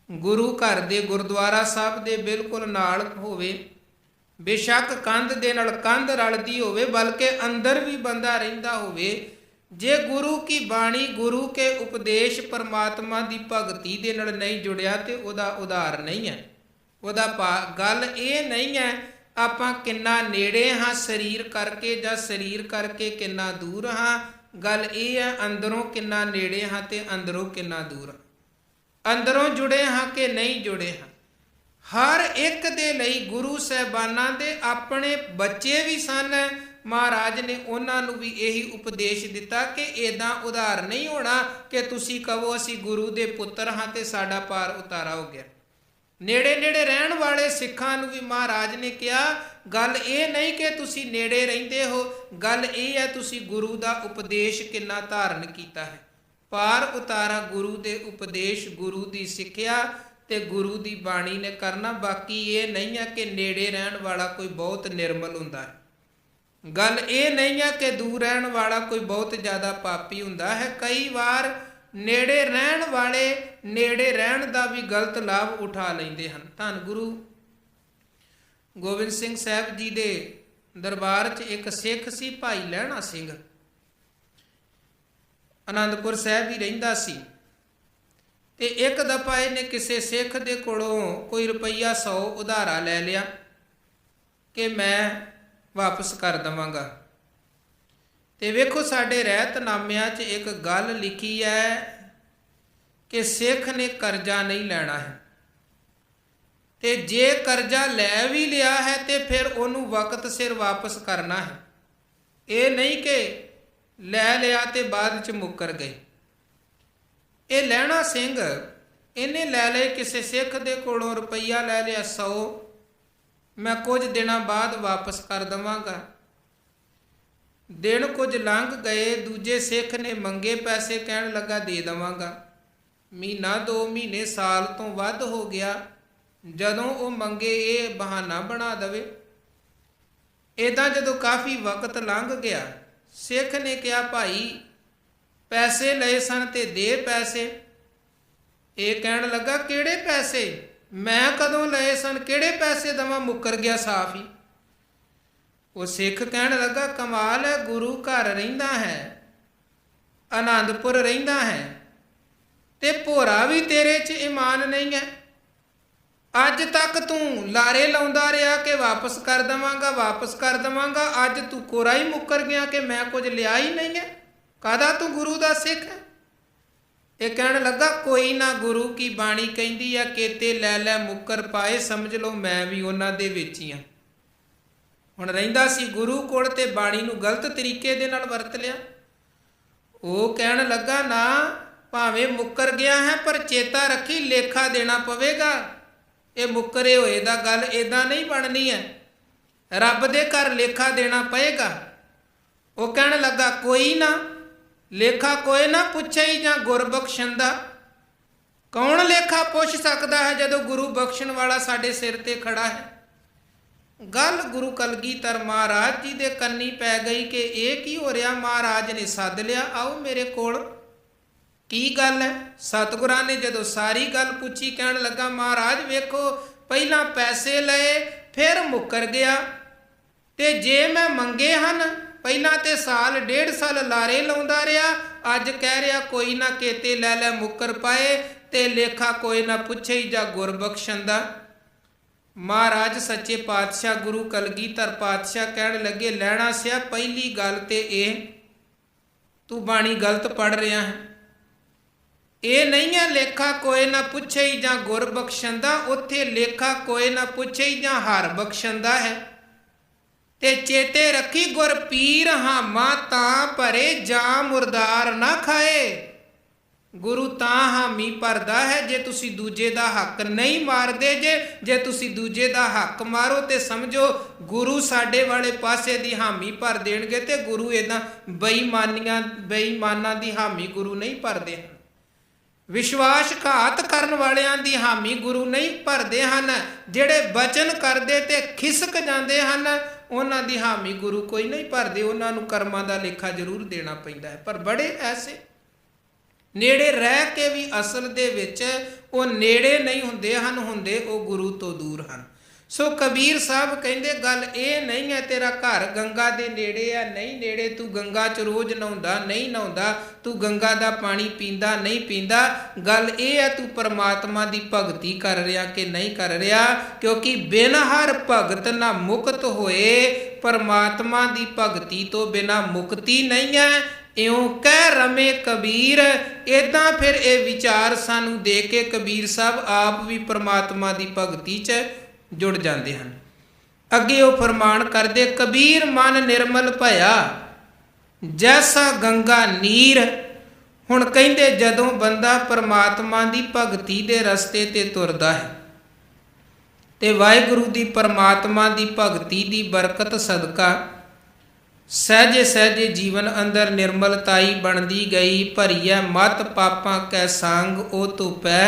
ਗੁਰੂ ਘਰ ਦੇ ਗੁਰਦੁਆਰਾ ਸਾਹਿਬ ਦੇ ਬਿਲਕੁਲ ਨਾਲ ਹੋਵੇ, ਬੇਸ਼ੱਕ ਕੰਧ ਦੇ ਨਾਲ ਕੰਧ ਰਲਦੀ ਹੋਵੇ, ਬਲਕਿ ਅੰਦਰ ਵੀ ਬੰਦਾ ਰਹਿੰਦਾ ਹੋਵੇ, ਜੇ ਗੁਰੂ ਕੀ ਬਾਣੀ, ਗੁਰੂ ਕੇ ਉਪਦੇਸ਼, ਪਰਮਾਤਮਾ ਦੀ ਭਗਤੀ ਦੇ ਨਾਲ ਨਹੀਂ ਜੁੜਿਆ ਤੇ ਉਹਦਾ ਉਧਾਰ ਨਹੀਂ ਹੈ। ਉਹਦਾ ਗੱਲ ਇਹ ਨਹੀਂ ਹੈ ਆਪਾਂ ਕਿੰਨਾ ਨੇੜੇ ਹਾਂ ਸਰੀਰ ਕਰਕੇ ਜਾਂ ਸਰੀਰ ਕਰਕੇ ਕਿੰਨਾ ਦੂਰ ਹਾਂ। ਗੱਲ ਇਹ ਹੈ ਅੰਦਰੋਂ ਕਿੰਨਾ ਨੇੜੇ ਹਾਂ ਤੇ ਅੰਦਰੋਂ ਕਿੰਨਾ ਦੂਰ ਹਾਂ, ਅੰਦਰੋਂ ਜੁੜੇ ਹਾਂ ਕਿ ਨਹੀਂ ਜੁੜੇ ਹਾਂ। ਹਰ ਇੱਕ ਦੇ ਲਈ ਗੁਰੂ ਸਾਹਿਬਾਨਾਂ ਦੇ ਆਪਣੇ ਬੱਚੇ ਵੀ ਸਨ। ਮਹਾਰਾਜ ਨੇ ਉਹਨਾਂ ਨੂੰ ਵੀ ਇਹੀ ਉਪਦੇਸ਼ ਦਿੱਤਾ ਕਿ ਇੱਦਾਂ ਉਧਾਰ ਨਹੀਂ ਹੋਣਾ ਕਿ ਤੁਸੀਂ ਕਹੋ ਅਸੀਂ ਗੁਰੂ ਦੇ ਪੁੱਤਰ ਹਾਂ ਤੇ ਸਾਡਾ ਪਾਰ ਉਤਾਰਾ ਹੋ ਗਿਆ। ਨੇੜੇ ਨੇੜੇ ਰਹਿਣ ਵਾਲੇ ਸਿੱਖਾਂ ਨੂੰ ਵੀ ਮਹਾਰਾਜ ਨੇ ਕਿਹਾ ਗੱਲ ਇਹ ਨਹੀਂ ਕਿ ਤੁਸੀਂ ਨੇੜੇ ਰਹਿੰਦੇ ਹੋ, ਗੱਲ ਇਹ ਹੈ ਤੁਸੀਂ ਗੁਰੂ ਦਾ ਉਪਦੇਸ਼ ਕਿੰਨਾ ਧਾਰਨ ਕੀਤਾ ਹੈ। ਪਾਰ ਉਤਾਰਾ ਗੁਰੂ ਦੇ ਉਪਦੇਸ਼, ਗੁਰੂ ਦੀ ਸਿੱਖਿਆ ਤੇ ਗੁਰੂ ਦੀ ਬਾਣੀ ਨੇ ਕਰਨਾ। ਬਾਕੀ ਇਹ ਨਹੀਂ ਹੈ ਕਿ ਨੇੜੇ ਰਹਿਣ ਵਾਲਾ ਕੋਈ ਬਹੁਤ ਨਿਰਮਲ ਹੁੰਦਾ ਹੈ। ਗੱਲ ਇਹ ਨਹੀਂ ਹੈ ਕਿ ਦੂਰ ਰਹਿਣ ਵਾਲਾ ਕੋਈ ਬਹੁਤ ਜ਼ਿਆਦਾ ਪਾਪੀ ਹੁੰਦਾ ਹੈ। ਕਈ ਵਾਰ ਨੇੜੇ ਰਹਿਣ ਵਾਲੇ ਨੇੜੇ ਰਹਿਣ ਦਾ ਵੀ ਗਲਤ ਲਾਭ ਉਠਾ ਲੈਂਦੇ ਹਨ। ਧੰਨ ਗੁਰੂ ਗੋਬਿੰਦ ਸਿੰਘ ਸਾਹਿਬ ਜੀ ਦੇ ਦਰਬਾਰ 'ਚ ਇੱਕ ਸਿੱਖ ਸੀ, ਭਾਈ ਲਹਿਣਾ ਸਿੰਘ। ਆਨੰਦਪੁਰ ਸਾਹਿਬ ਹੀ ਰਹਿੰਦਾ ਸੀ ਤੇ ਇੱਕ ਦਫਾ ਇਹਨੇ ਕਿਸੇ ਸਿੱਖ ਦੇ ਕੋਲੋਂ ਕੋਈ ਰੁਪਈਆ 100 ਉਧਾਰਾ ਲੈ ਲਿਆ ਕਿ ਮੈਂ ਵਾਪਸ ਕਰ ਦੇਵਾਂਗਾ। ਤੇ ਵੇਖੋ ਸਾਡੇ ਰਹਿਤਨਾਮਿਆਂ 'ਚ ਇੱਕ ਗੱਲ ਲਿਖੀ ਹੈ ਕਿ ਸਿੱਖ ਨੇ ਕਰਜ਼ਾ ਨਹੀਂ ਲੈਣਾ ਹੈ, ਤੇ ਜੇ ਕਰਜ਼ਾ ਲੈ ਵੀ ਲਿਆ ਹੈ ਤੇ ਫਿਰ ਉਹਨੂੰ ਵਕਤ ਸਿਰ ਵਾਪਸ ਕਰਨਾ ਹੈ। ਇਹ ਨਹੀਂ ਕਿ ਲੈ ਲਿਆ ਤੇ ਬਾਅਦ 'ਚ ਮੁੱਕਰ ਗਏ। ਇਹ ਲਹਿਣਾ ਸਿੰਘ ਇਹਨੇ ਲੈ ਲਏ ਕਿਸੇ ਸਿੱਖ ਦੇ ਕੋਲੋਂ ਰੁਪਈਆ ਲੈ ਲਿਆ 100, ਮੈਂ ਕੁਝ ਦਿਨਾਂ ਬਾਅਦ ਵਾਪਸ ਕਰ ਦੇਵਾਂਗਾ। ਦਿਨ ਕੁਝ ਲੰਘ ਗਏ, ਦੂਜੇ ਸਿੱਖ ਨੇ ਮੰਗੇ ਪੈਸੇ, ਕਹਿਣ ਲੱਗਾ ਦੇ ਦੇਵਾਂਗਾ। ਮਹੀਨਾ 2 ਮਹੀਨੇ ਸਾਲ ਤੋਂ ਵੱਧ ਹੋ ਗਿਆ, ਜਦੋਂ ਉਹ ਮੰਗੇ ਇਹ ਬਹਾਨਾ ਬਣਾ ਦੇਵੇ। ਇੱਦਾਂ ਜਦੋਂ ਕਾਫੀ ਵਕਤ ਲੰਘ ਗਿਆ, ਸਿੱਖ ਨੇ ਕਿਹਾ ਭਾਈ ਪੈਸੇ ਲਏ ਸਨ ਤੇ ਦੇ ਪੈਸੇ। ਇਹ ਕਹਿਣ ਲੱਗਾ ਕਿਹੜੇ ਪੈਸੇ, ਮੈਂ ਕਦੋਂ ਲਏ ਸਨ, ਕਿਹੜੇ ਪੈਸੇ ਦੇਵਾਂ, ਮੁੱਕਰ ਗਿਆ ਸਾਫ ਹੀ। ਉਹ ਸਿੱਖ ਕਹਿਣ ਲੱਗਾ ਕਮਾਲ ਹੈ, ਗੁਰੂ ਘਰ ਰਹਿੰਦਾ ਹੈ, ਆਨੰਦਪੁਰ ਰਹਿੰਦਾ ਹੈ ਤੇ ਭੋਰਾ ਵੀ ਤੇਰੇ 'ਚ ਈਮਾਨ ਨਹੀਂ ਹੈ। ਅੱਜ ਤੱਕ ਤੂੰ ਲਾਰੇ ਲਾਉਂਦਾ ਰਿਹਾ ਕਿ ਵਾਪਸ ਕਰ ਦੇਵਾਂਗਾ, ਵਾਪਸ ਕਰ ਦੇਵਾਂਗਾ, ਅੱਜ ਤੂੰ ਕੋਰਾ ਹੀ ਮੁੱਕਰ ਗਿਆ ਕਿ ਮੈਂ ਕੁਝ ਲਿਆ ਹੀ ਨਹੀਂ ਹੈ। ਕਾਹਦਾ ਤੂੰ ਗੁਰੂ ਦਾ ਸਿੱਖ ਹੈ। ਇਹ ਕਹਿਣ ਲੱਗਾ ਕੋਈ ਨਾ, ਗੁਰੂ ਕੀ ਬਾਣੀ ਕਹਿੰਦੀ ਆ ਕੇਤੇ ਲੈ ਲੈ ਮੁੱਕਰ ਪਾਏ, ਸਮਝ ਲਓ ਮੈਂ ਵੀ ਉਹਨਾਂ ਦੇ ਵਿੱਚ ਹੀ ਹਾਂ। ਹੁਣ ਰਹਿੰਦਾ ਸੀ ਗੁਰੂ ਕੋਲ ਤੇ ਬਾਣੀ ਨੂੰ ਗਲਤ ਤਰੀਕੇ ਦੇ ਨਾਲ ਵਰਤ ਲਿਆ। ਉਹ ਕਹਿਣ ਲੱਗਾ ਨਾ, ਭਾਵੇਂ ਮੁੱਕਰ ਗਿਆ ਹੈ ਪਰ ਚੇਤਾ ਰੱਖੀ ਲੇਖਾ ਦੇਣਾ ਪਵੇਗਾ। ਇਹ ਮੁੱਕਰੇ ਹੋਏ ਦਾ ਗੱਲ ਇੱਦਾਂ ਨਹੀਂ ਬਣਨੀ ਹੈ, ਰੱਬ ਦੇ ਘਰ ਲੇਖਾ ਦੇਣਾ ਪਏਗਾ। ਉਹ ਕਹਿਣ ਲੱਗਾ ਕੋਈ ਨਾ, ਲੇਖਾ ਕੋਈ ਨਾ ਪੁੱਛੇ ਹੀ ਜਾਂ ਗੁਰ ਬਖਸ਼ਣ ਦਾ। ਕੌਣ ਲੇਖਾ ਪੁੱਛ ਸਕਦਾ ਹੈ ਜਦੋਂ ਗੁਰੂ ਬਖਸ਼ਣ ਵਾਲਾ ਸਾਡੇ ਸਿਰ ਤੇ ਖੜਾ ਹੈ। ਗੱਲ ਗੁਰੂ ਕਲਗੀਧਰ ਮਹਾਰਾਜ ਜੀ ਦੇ ਕੰਨੀ ਪੈ ਗਈ ਕਿ ਇਹ ਕੀ ਹੋ ਰਿਹਾ। ਮਹਾਰਾਜ ਨੇ ਸੱਦ ਲਿਆ, ਆਓ ਮੇਰੇ ਕੋਲ, ਕੀ ਗੱਲ ਹੈ। ਸਤਿਗੁਰਾਂ ਨੇ ਜਦੋਂ ਸਾਰੀ ਗੱਲ ਪੁੱਛੀ, ਕਹਿਣ ਲੱਗਾ ਮਹਾਰਾਜ ਵੇਖੋ ਪਹਿਲਾਂ ਪੈਸੇ ਲਏ ਫਿਰ ਮੁੱਕਰ ਗਿਆ, ਤੇ ਜੇ ਮੈਂ ਮੰਗੇ ਹਨ ਪਹਿਲਾਂ ਤੇ ਸਾਲ 1.5 ਸਾਲ ਲਾਰੇ ਲਾਉਂਦਾ ਰਿਹਾ, ਅੱਜ ਕਹਿ ਰਿਹਾ ਕੋਈ ਨਾ ਕੇਤੇ ਲੈ ਲੈ ਮੁੱਕਰ ਪਾਏ, ਤੇ ਲੇਖਾ ਕੋਈ ਨਾ ਪੁੱਛੇ ਜਾਂ ਗੁਰ ਬਖਸ਼ਣ ਦਾ। ਮਹਾਰਾਜ ਸੱਚੇ ਪਾਤਸ਼ਾਹ ਗੁਰੂ ਕਲਗੀਧਰ ਪਾਤਸ਼ਾਹ ਕਹਿਣ ਲੱਗੇ ਲੈਣਾ ਸਿਆ, ਪਹਿਲੀ ਗੱਲ ਤੇ ਇਹ ਤੂੰ ਬਾਣੀ ਗਲਤ ਪੜ੍ਹ ਰਿਹਾ ਹੈ। ਇਹ ਨਹੀਂ ਹੈ ਲੇਖਾ ਕੋਈ ਨਾ ਪੁੱਛੇ ਹੀ ਜਾਂ ਗੁਰ ਬਖਸ਼ਣ ਦਾ, ਉੱਥੇ ਲੇਖਾ ਕੋਈ ਨਾ ਪੁੱਛੇ ਹੀ ਜਾਂ ਹਰ ਬਖਸ਼ਣ ਦਾ ਹੈ। ਤੇ ਚੇਤੇ ਰੱਖੀ ਗੁਰ ਪੀਰ ਹਾਮਾ ਤਾਂ ਭਰੇ, ਜਾਂ ਮੁਰਦਾਰ ਨਾ ਖਾਏ। ਗੁਰੂ ਤਾਂ ਹਾਮੀ ਭਰਦਾ ਹੈ ਜੇ ਤੁਸੀਂ ਦੂਜੇ ਦਾ ਹੱਕ ਨਹੀਂ ਮਾਰਦੇ। ਜੇ ਤੁਸੀਂ ਦੂਜੇ ਦਾ ਹੱਕ ਮਾਰੋ ਤੇ ਸਮਝੋ ਗੁਰੂ ਸਾਡੇ ਵਾਲੇ ਪਾਸੇ ਦੀ ਹਾਮੀ ਭਰ ਦੇਣਗੇ। ਤੇ ਗੁਰੂ ਇੱਦਾਂ ਬੇਈਮਾਨਾਂ ਦੀ ਹਾਮੀ ਗੁਰੂ ਨਹੀਂ ਭਰਦੇ ਹਨ। ਵਿਸ਼ਵਾਸਘਾਤ ਕਰਨ ਵਾਲਿਆਂ ਦੀ ਹਾਮੀ ਗੁਰੂ ਨਹੀਂ ਭਰਦੇ ਹਨ। ਜਿਹੜੇ ਬਚਨ ਕਰਦੇ ਤੇ ਖਿਸਕ ਜਾਂਦੇ ਹਨ, ਉਹਨਾਂ ਦੀ ਹਾਮੀ ਗੁਰੂ ਕੋਈ ਨਹੀਂ ਭਰਦੇ। ਉਹਨਾਂ ਨੂੰ ਕਰਮਾਂ ਦਾ ਲੇਖਾ ਜ਼ਰੂਰ ਦੇਣਾ ਪੈਂਦਾ ਹੈ। ਪਰ ਬੜੇ ਐਸੇ ਨੇੜੇ ਰਹਿ ਕੇ ਵੀ ਅਸਲ ਦੇ ਵਿੱਚ ਉਹ ਨੇੜੇ ਨਹੀਂ ਹੁੰਦੇ ਹਨ, ਹੁੰਦੇ ਉਹ ਗੁਰੂ ਤੋਂ ਦੂਰ ਹਨ। ਸੋ ਕਬੀਰ ਸਾਹਿਬ ਕਹਿੰਦੇ ਗੱਲ ਇਹ ਨਹੀਂ ਹੈ ਤੇਰਾ ਘਰ ਗੰਗਾ ਦੇ ਨੇੜੇ ਆ, ਨਹੀਂ ਨੇੜੇ, ਤੂੰ ਗੰਗਾ 'ਚ ਰੋਜ਼ ਨਹਾਉਂਦਾ ਨਹੀਂ ਨਹਾਉਂਦਾ, ਤੂੰ ਗੰਗਾ ਦਾ ਪਾਣੀ ਪੀਂਦਾ ਨਹੀਂ ਪੀਂਦਾ, ਗੱਲ ਇਹ ਹੈ ਤੂੰ ਪਰਮਾਤਮਾ ਦੀ ਭਗਤੀ ਕਰ ਰਿਹਾ ਕਿ ਨਹੀਂ ਕਰ ਰਿਹਾ। ਕਿਉਂਕਿ ਬਿਨ ਹਰ ਭਗਤ ਨਾ ਮੁਕਤ ਹੋਏ, ਪਰਮਾਤਮਾ ਦੀ ਭਗਤੀ ਤੋਂ ਬਿਨਾ ਮੁਕਤੀ ਨਹੀਂ ਹੈ। ਇਉਂ ਕਹਿ ਰਮੇ ਕਬੀਰ। ਇੱਦਾਂ ਫਿਰ ਇਹ ਵਿਚਾਰ ਸਾਨੂੰ ਦੇ ਕੇ ਕਬੀਰ ਸਾਹਿਬ ਆਪ ਵੀ ਪਰਮਾਤਮਾ ਦੀ ਭਗਤੀ 'ਚ ਜੁੜ ਜਾਂਦੇ ਹਨ। ਅੱਗੇ ਉਹ ਫਰਮਾਨ ਕਰਦੇ, ਕਬੀਰ ਮਨ ਨਿਰਮਲ ਭਇਆ ਜੈਸਾ ਗੰਗਾ ਨੀਰ। ਹੁਣ ਕਹਿੰਦੇ ਜਦੋਂ ਬੰਦਾ ਪਰਮਾਤਮਾ ਦੀ ਭਗਤੀ ਦੇ ਰਸਤੇ ਤੇ ਤੁਰਦਾ ਹੈ ਤੇ ਵਾਹਿਗੁਰੂ ਦੀ ਪਰਮਾਤਮਾ ਦੀ ਭਗਤੀ ਦੀ ਬਰਕਤ ਸਦਕਾ ਸਹਿਜੇ ਸਹਿਜੇ ਜੀਵਨ ਅੰਦਰ ਨਿਰਮਲਤਾਈ ਬਣਦੀ ਗਈ। ਭਰੀਐ ਮਤ ਪਾਪਾਂ ਕੈ ਸੰਗ ਉਹ ਧੁਪੈ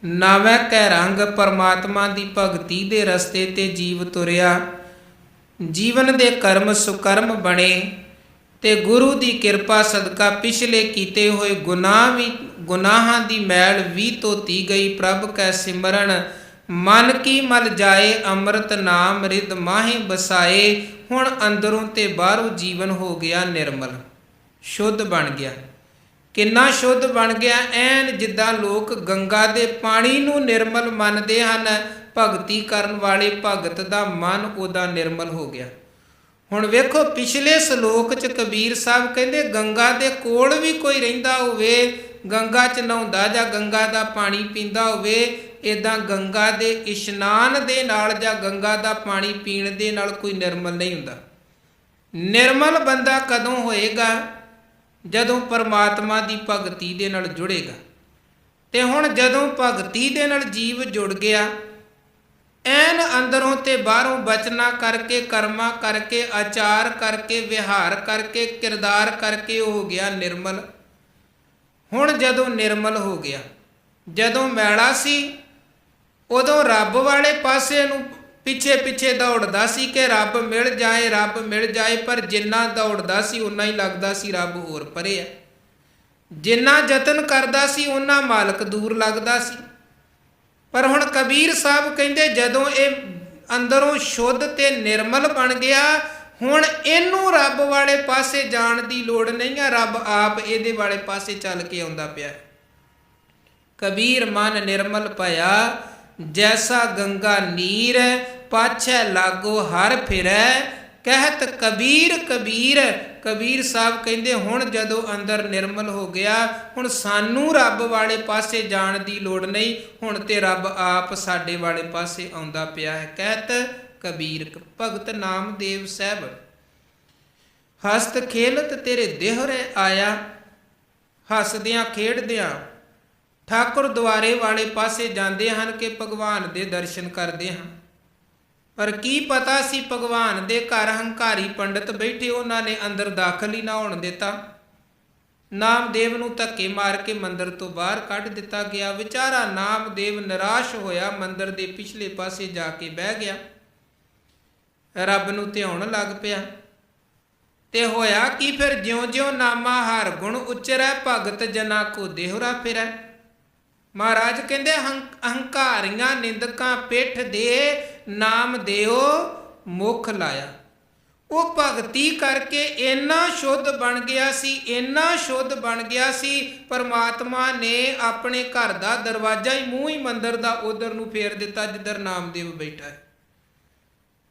ਨਾਵੇਂ ਕੈ ਰੰਗ। ਪਰਮਾਤਮਾ ਦੀ ਭਗਤੀ ਦੇ ਰਸਤੇ ਤੇ ਜੀਵ ਤੁਰਿਆ, ਜੀਵਨ ਦੇ ਕਰਮ ਸੁਕਰਮ ਬਣੇ ਤੇ ਗੁਰੂ ਦੀ ਕਿਰਪਾ ਸਦਕਾ ਪਿਛਲੇ ਕੀਤੇ ਹੋਏ ਗੁਨਾਹਾਂ ਦੀ ਮੈਲ ਵੀ ਧੋਤੀ ਗਈ। ਪ੍ਰਭ ਕੈ ਸਿਮਰਨ ਮਨ ਕੀ ਮਲ ਜਾਏ, ਅੰਮ੍ਰਿਤ ਨਾਮ ਰਿਦ ਮਾਹੇ ਬਸਾਏ। ਹੁਣ ਅੰਦਰੋਂ ਤੇ ਬਾਹਰੋਂ ਜੀਵਨ ਹੋ ਗਿਆ ਨਿਰਮਲ, ਸ਼ੁੱਧ ਬਣ ਗਿਆ। ਕਿੰਨਾ ਸ਼ੁੱਧ ਬਣ ਗਿਆ, ਐਨ ਜਿੱਦਾਂ ਲੋਕ ਗੰਗਾ ਦੇ ਪਾਣੀ ਨੂੰ ਨਿਰਮਲ ਮੰਨਦੇ ਹਨ, ਭਗਤੀ ਕਰਨ ਵਾਲੇ ਭਗਤ ਦਾ ਮਨ ਉਹਦਾ ਨਿਰਮਲ ਹੋ ਗਿਆ। ਹੁਣ ਵੇਖੋ ਪਿਛਲੇ ਸ਼ਲੋਕ 'ਚ ਕਬੀਰ ਸਾਹਿਬ ਕਹਿੰਦੇ ਗੰਗਾ ਦੇ ਕੋਲ ਵੀ ਕੋਈ ਰਹਿੰਦਾ ਹੋਵੇ, ਗੰਗਾ 'ਚ ਨਹਾਉਂਦਾ ਜਾਂ ਗੰਗਾ ਦਾ ਪਾਣੀ ਪੀਂਦਾ ਹੋਵੇ, ਇੱਦਾਂ ਗੰਗਾ ਦੇ ਇਸ਼ਨਾਨ ਦੇ ਨਾਲ ਜਾਂ ਗੰਗਾ ਦਾ ਪਾਣੀ ਪੀਣ ਦੇ ਨਾਲ ਕੋਈ ਨਿਰਮਲ ਨਹੀਂ ਹੁੰਦਾ। ਨਿਰਮਲ ਬੰਦਾ ਕਦੋਂ ਹੋਏਗਾ? ਜਦੋਂ ਪਰਮਾਤਮਾ ਦੀ ਭਗਤੀ ਦੇ ਨਾਲ ਜੁੜੇਗਾ। ਤੇ ਹੁਣ ਜਦੋਂ ਭਗਤੀ ਦੇ ਨਾਲ ਜੀਵ ਜੁੜ ਗਿਆ, ਐਨ ਅੰਦਰੋਂ ਤੇ ਬਾਹਰੋਂ ਬਚਨਾ ਕਰਕੇ, ਕਰਮਾਂ ਕਰਕੇ, ਆਚਾਰ ਕਰਕੇ, ਵਿਹਾਰ ਕਰਕੇ, ਕਿਰਦਾਰ ਕਰਕੇ ਉਹ ਹੋ ਗਿਆ ਨਿਰਮਲ। ਹੁਣ ਜਦੋਂ ਨਿਰਮਲ ਹੋ ਗਿਆ, ਜਦੋਂ ਮੈਲਾ ਸੀ ਉਦੋਂ ਰੱਬ ਵਾਲੇ ਪਾਸੇ ਨੂੰ ਪਿੱਛੇ ਪਿੱਛੇ ਦੌੜਦਾ ਸੀ ਕਿ ਰੱਬ ਮਿਲ ਜਾਏ, ਰੱਬ ਮਿਲ ਜਾਏ। ਪਰ ਜਿੰਨਾ ਦੌੜਦਾ ਸੀ ਉਨਾ ਹੀ ਲੱਗਦਾ ਸੀ ਰੱਬ ਹੋਰ ਪਰੇ ਹੈ। ਜਿੰਨਾ ਯਤਨ ਕਰਦਾ ਸੀ ਉਨਾ ਮਾਲਕ ਦੂਰ ਲੱਗਦਾ ਸੀ। ਪਰ ਹੁਣ ਕਬੀਰ ਸਾਹਿਬ ਕਹਿੰਦੇ ਜਦੋਂ ਇਹ ਅੰਦਰੋਂ ਸ਼ੁੱਧ ਤੇ ਨਿਰਮਲ ਬਣ ਗਿਆ, ਹੁਣ ਇਹਨੂੰ ਰੱਬ ਵਾਲੇ ਪਾਸੇ ਜਾਣ ਦੀ ਲੋੜ ਨਹੀਂ ਹੈ, ਰੱਬ ਆਪ ਇਹਦੇ ਵਾਲੇ ਪਾਸੇ ਚੱਲ ਕੇ ਆਉਂਦਾ ਪਿਆ। ਕਬੀਰ ਮਨ ਨਿਰਮਲ ਭਇਆ ਜੈਸਾ ਗੰਗਾ ਨੀਰ, ਪਾਛੈ ਲਾਗੋ ਹਰ ਫਿਰੈ ਕਹਿਤ ਕਬੀਰ ਕਬੀਰ। ਕਬੀਰ ਸਾਹਿਬ ਕਹਿੰਦੇ ਹੁਣ ਜਦੋਂ ਅੰਦਰ ਨਿਰਮਲ ਹੋ ਗਿਆ, ਹੁਣ ਸਾਨੂੰ ਰੱਬ ਵਾਲੇ ਪਾਸੇ ਜਾਣ ਦੀ ਲੋੜ ਨਹੀਂ, ਹੁਣ ਤੇ ਰੱਬ ਆਪ ਸਾਡੇ ਵਾਲੇ ਪਾਸੇ ਆਉਂਦਾ ਪਿਆ ਹੈ। ਕਹਿਤ ਕਬੀਰ। ਭਗਤ ਨਾਮਦੇਵ ਸਾਹਿਬ ਹਸਤ ਖੇਲਤ ਤੇਰੇ ਦੇਹਰੇ ਆਇਆ। ਹੱਸਦਿਆਂ ਖੇਡਦਿਆਂ ਠਾਕੁਰ ਦੁਆਰੇ ਵਾਲੇ ਪਾਸੇ ਜਾਂਦੇ ਹਨ ਕਿ ਭਗਵਾਨ ਦੇ ਦਰਸ਼ਨ ਕਰਦੇ ਹਾਂ। ਪਰ ਕੀ ਪਤਾ ਸੀ ਭਗਵਾਨ ਦੇ ਘਰ ਹੰਕਾਰੀ ਪੰਡਤ ਬੈਠੇ, ਉਹਨਾਂ ਨੇ ਅੰਦਰ ਦਾਖਲ ਹੀ ਨਾ ਹੋਣ ਦਿੱਤਾ। ਨਾਮਦੇਵ ਨੂੰ ਧੱਕੇ ਮਾਰ ਕੇ ਮੰਦਰ ਤੋਂ ਬਾਹਰ ਕੱਢ ਦਿੱਤਾ ਗਿਆ। ਵਿਚਾਰਾ ਨਾਮਦੇਵ ਨਿਰਾਸ਼ ਹੋਇਆ, ਮੰਦਰ ਦੇ ਪਿਛਲੇ ਪਾਸੇ ਜਾ ਕੇ ਬਹਿ ਗਿਆ, ਰੱਬ ਨੂੰ ਧਿਆਉਣ ਲੱਗ ਪਿਆ। ਤੇ ਹੋਇਆ ਕਿ ਫਿਰ ਜਿਉਂ-ਜਿਉਂ ਨਾਮਾ ਹਰ ਗੁਣ ਉਚਰੈ, ਭਗਤ ਜਨਾ ਕੋ ਦੇਹੁਰਾ ਫਿਰੈ। ਮਹਾਰਾਜ ਕਹਿੰਦੇ ਹੰਕਾਰੀਆਂ ਨਿੰਦਕਾਂ ਪਿੱਠ ਦੇ ਨਾਮ ਦਿਓ ਮੁਖ ਲਾਇਆ। ਉਹ ਭਗਤੀ ਕਰਕੇ ਇੰਨਾ ਸ਼ੁੱਧ ਬਣ ਗਿਆ ਸੀ, ਇੰਨਾ ਸ਼ੁੱਧ ਬਣ ਗਿਆ ਸੀ, ਪਰਮਾਤਮਾ ਨੇ ਆਪਣੇ ਘਰ ਦਾ ਦਰਵਾਜ਼ਾ ਹੀ ਮੂੰਹ ਹੀ ਮੰਦਰ ਦਾ ਉਧਰ ਨੂੰ ਫੇਰ ਦਿੱਤਾ ਜਿੱਧਰ ਨਾਮਦੇਵ ਬੈਠਾ ਹੈ,